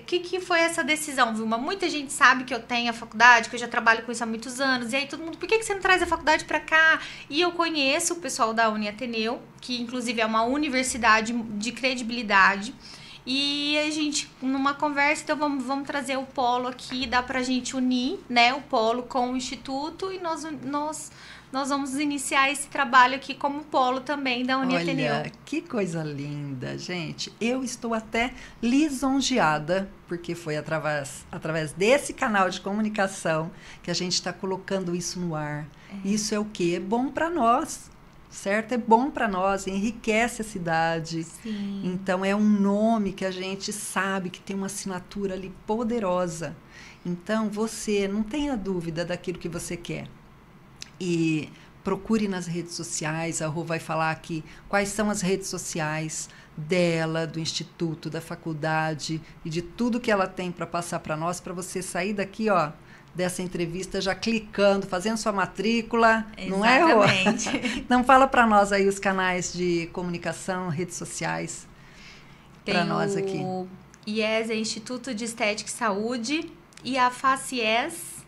que foi essa decisão, Vilma? Muita gente sabe que eu tenho a faculdade, que eu já trabalho com isso há muitos anos. E aí todo mundo, por que você não traz a faculdade para cá? E eu conheço o pessoal da Uniateneu, que inclusive é uma universidade de credibilidade. E a gente, numa conversa, então vamos trazer o polo aqui, dá pra gente unir, né, o polo com o instituto, e nós vamos iniciar esse trabalho aqui como polo também da Uniateneu. Olha, que coisa linda, gente. Eu estou até lisonjeada, porque foi através desse canal de comunicação que a gente está colocando isso no ar. Isso é o quê? É bom para nós. Certo? É bom para nós, enriquece a cidade. Sim. Então, é um nome que a gente sabe que tem uma assinatura ali poderosa. Então, você não tenha dúvida daquilo que você quer. E procure nas redes sociais, a Rô vai falar aqui quais são as redes sociais dela, do instituto, da faculdade e de tudo que ela tem para passar para nós, para você sair daqui, ó, dessa entrevista já clicando, fazendo sua matrícula, não é, Rô? Exatamente. Então fala para nós aí os canais de comunicação, redes sociais, para nós aqui. O IES é Instituto de Estética e Saúde, e a FACIES,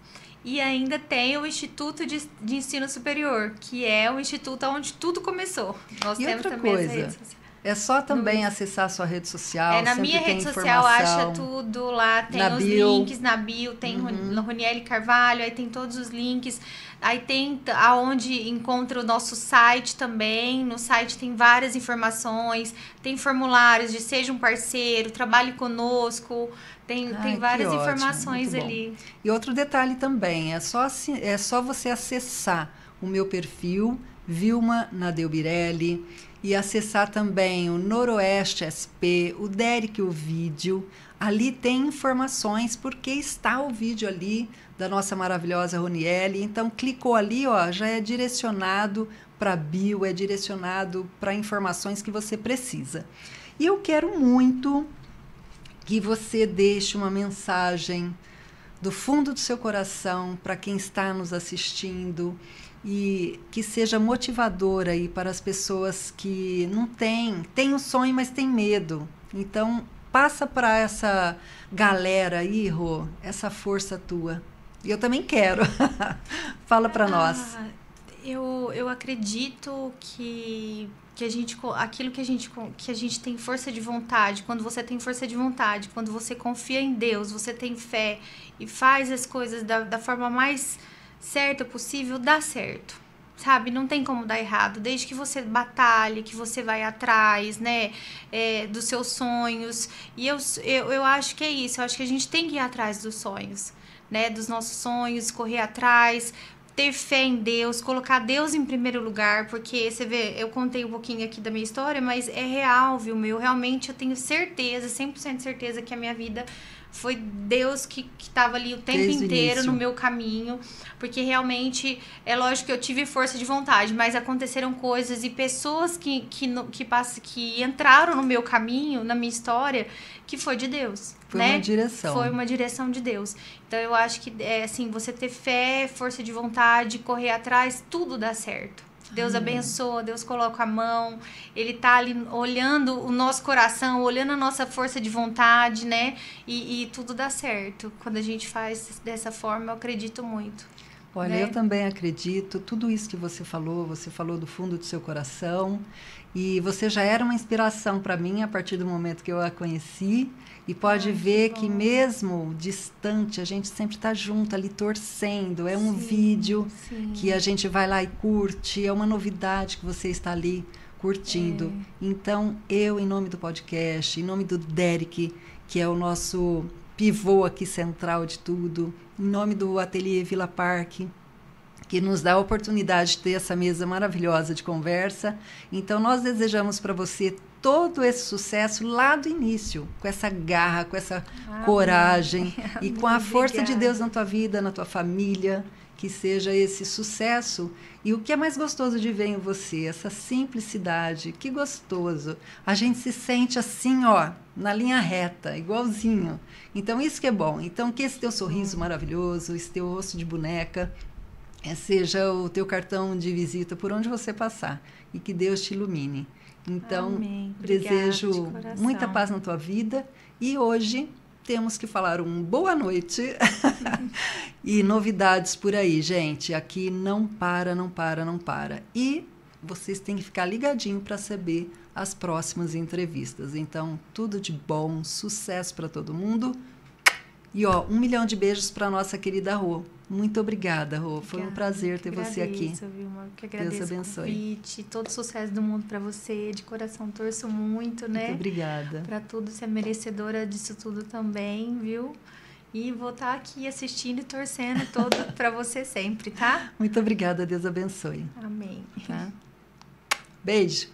e ainda tem o Instituto de Ensino Superior, que é o instituto onde tudo começou. Nós E temos outra também coisa, essa rede social. é só também acessar a sua rede social. Na minha rede social acha tudo lá, tem os links na bio, tem Roniele Carvalho, aí tem todos os links, aí tem aonde encontra o nosso site também, no site tem várias informações, tem formulários de seja um parceiro, trabalhe conosco, tem várias informações ali. E outro detalhe também, é só você acessar o meu perfil, Vilma Nadeu Birelli, e acessar também o Noroeste SP, o Derek o Vídeo. Ali tem informações, porque está o vídeo ali da nossa maravilhosa Roniele. Então, clicou ali, ó, já é direcionado para a bio, é direcionado para informações que você precisa. E eu quero muito que você deixe uma mensagem do fundo do seu coração para quem está nos assistindo, e que seja motivadora aí para as pessoas que não têm o sonho, mas têm medo. Então, passa para essa galera aí, Rô, essa força tua. E eu também quero. Fala para nós. Eu acredito que aquilo que a gente tem força de vontade, quando você tem força de vontade, quando você confia em Deus, você tem fé e faz as coisas da forma mais certa possível, dá certo, sabe? Não tem como dar errado, desde que você batalhe, que você vai atrás, né, dos seus sonhos. E eu acho que é isso, eu acho que a gente tem que ir atrás dos sonhos, né, dos nossos sonhos, correr atrás, ter fé em Deus, colocar Deus em primeiro lugar, porque você vê, eu contei um pouquinho aqui da minha história, mas é real, viu, meu? Realmente eu tenho certeza, 100% certeza que a minha vida foi Deus que estava ali o tempo Desde inteiro início. no meu caminho, porque realmente, é lógico que eu tive força de vontade, mas aconteceram coisas e pessoas que entraram no meu caminho, na minha história, que foi de Deus. Foi né? uma direção. Foi uma direção de Deus. Então eu acho que assim, você ter fé, força de vontade, correr atrás, tudo dá certo. Deus abençoa, Deus coloca a mão, Ele tá ali olhando o nosso coração, olhando a nossa força de vontade, né? E tudo dá certo. Quando a gente faz dessa forma, eu acredito muito. Olha, né? Eu também acredito. Tudo isso que você falou do fundo do seu coração. E você já era uma inspiração para mim a partir do momento que eu a conheci. E pode ver que mesmo distante, a gente sempre está junto ali torcendo. É um vídeo que a gente vai lá e curte. É uma novidade que você está ali curtindo. Então, eu, em nome do podcast, em nome do Derek, que é o nosso pivô aqui central de tudo, em nome do Ateliê Vila Parque, que nos dá a oportunidade de ter essa mesa maravilhosa de conversa. Então, nós desejamos para você todo esse sucesso lá do início, com essa garra, com essa coragem e com a força de Deus na tua vida, na tua família, que seja esse sucesso. E o que é mais gostoso de ver em você? Essa simplicidade, que gostoso. A gente se sente assim, ó, na linha reta, igualzinho. Então, isso que é bom. Então, que esse teu sorriso maravilhoso, esse teu osso de boneca, seja o teu cartão de visita por onde você passar. E que Deus te ilumine. Então, desejo muita paz na tua vida. E hoje temos que falar boa noite. E novidades por aí, gente. Aqui não para, não para, não para. E vocês têm que ficar ligadinho para saber as próximas entrevistas. Então, tudo de bom, sucesso para todo mundo. E, ó, 1 milhão de beijos para nossa querida Rô. Muito obrigada, Rô. Foi um prazer ter você aqui. Vilma, que agradeço. Deus abençoe. O convite, todo sucesso do mundo para você. De coração, torço muito, né? Muito obrigada. Para tudo, ser merecedora disso tudo também, viu? E vou estar aqui assistindo e torcendo todo para você sempre, tá? Muito obrigada. Deus abençoe. Amém. Tá? Beijo.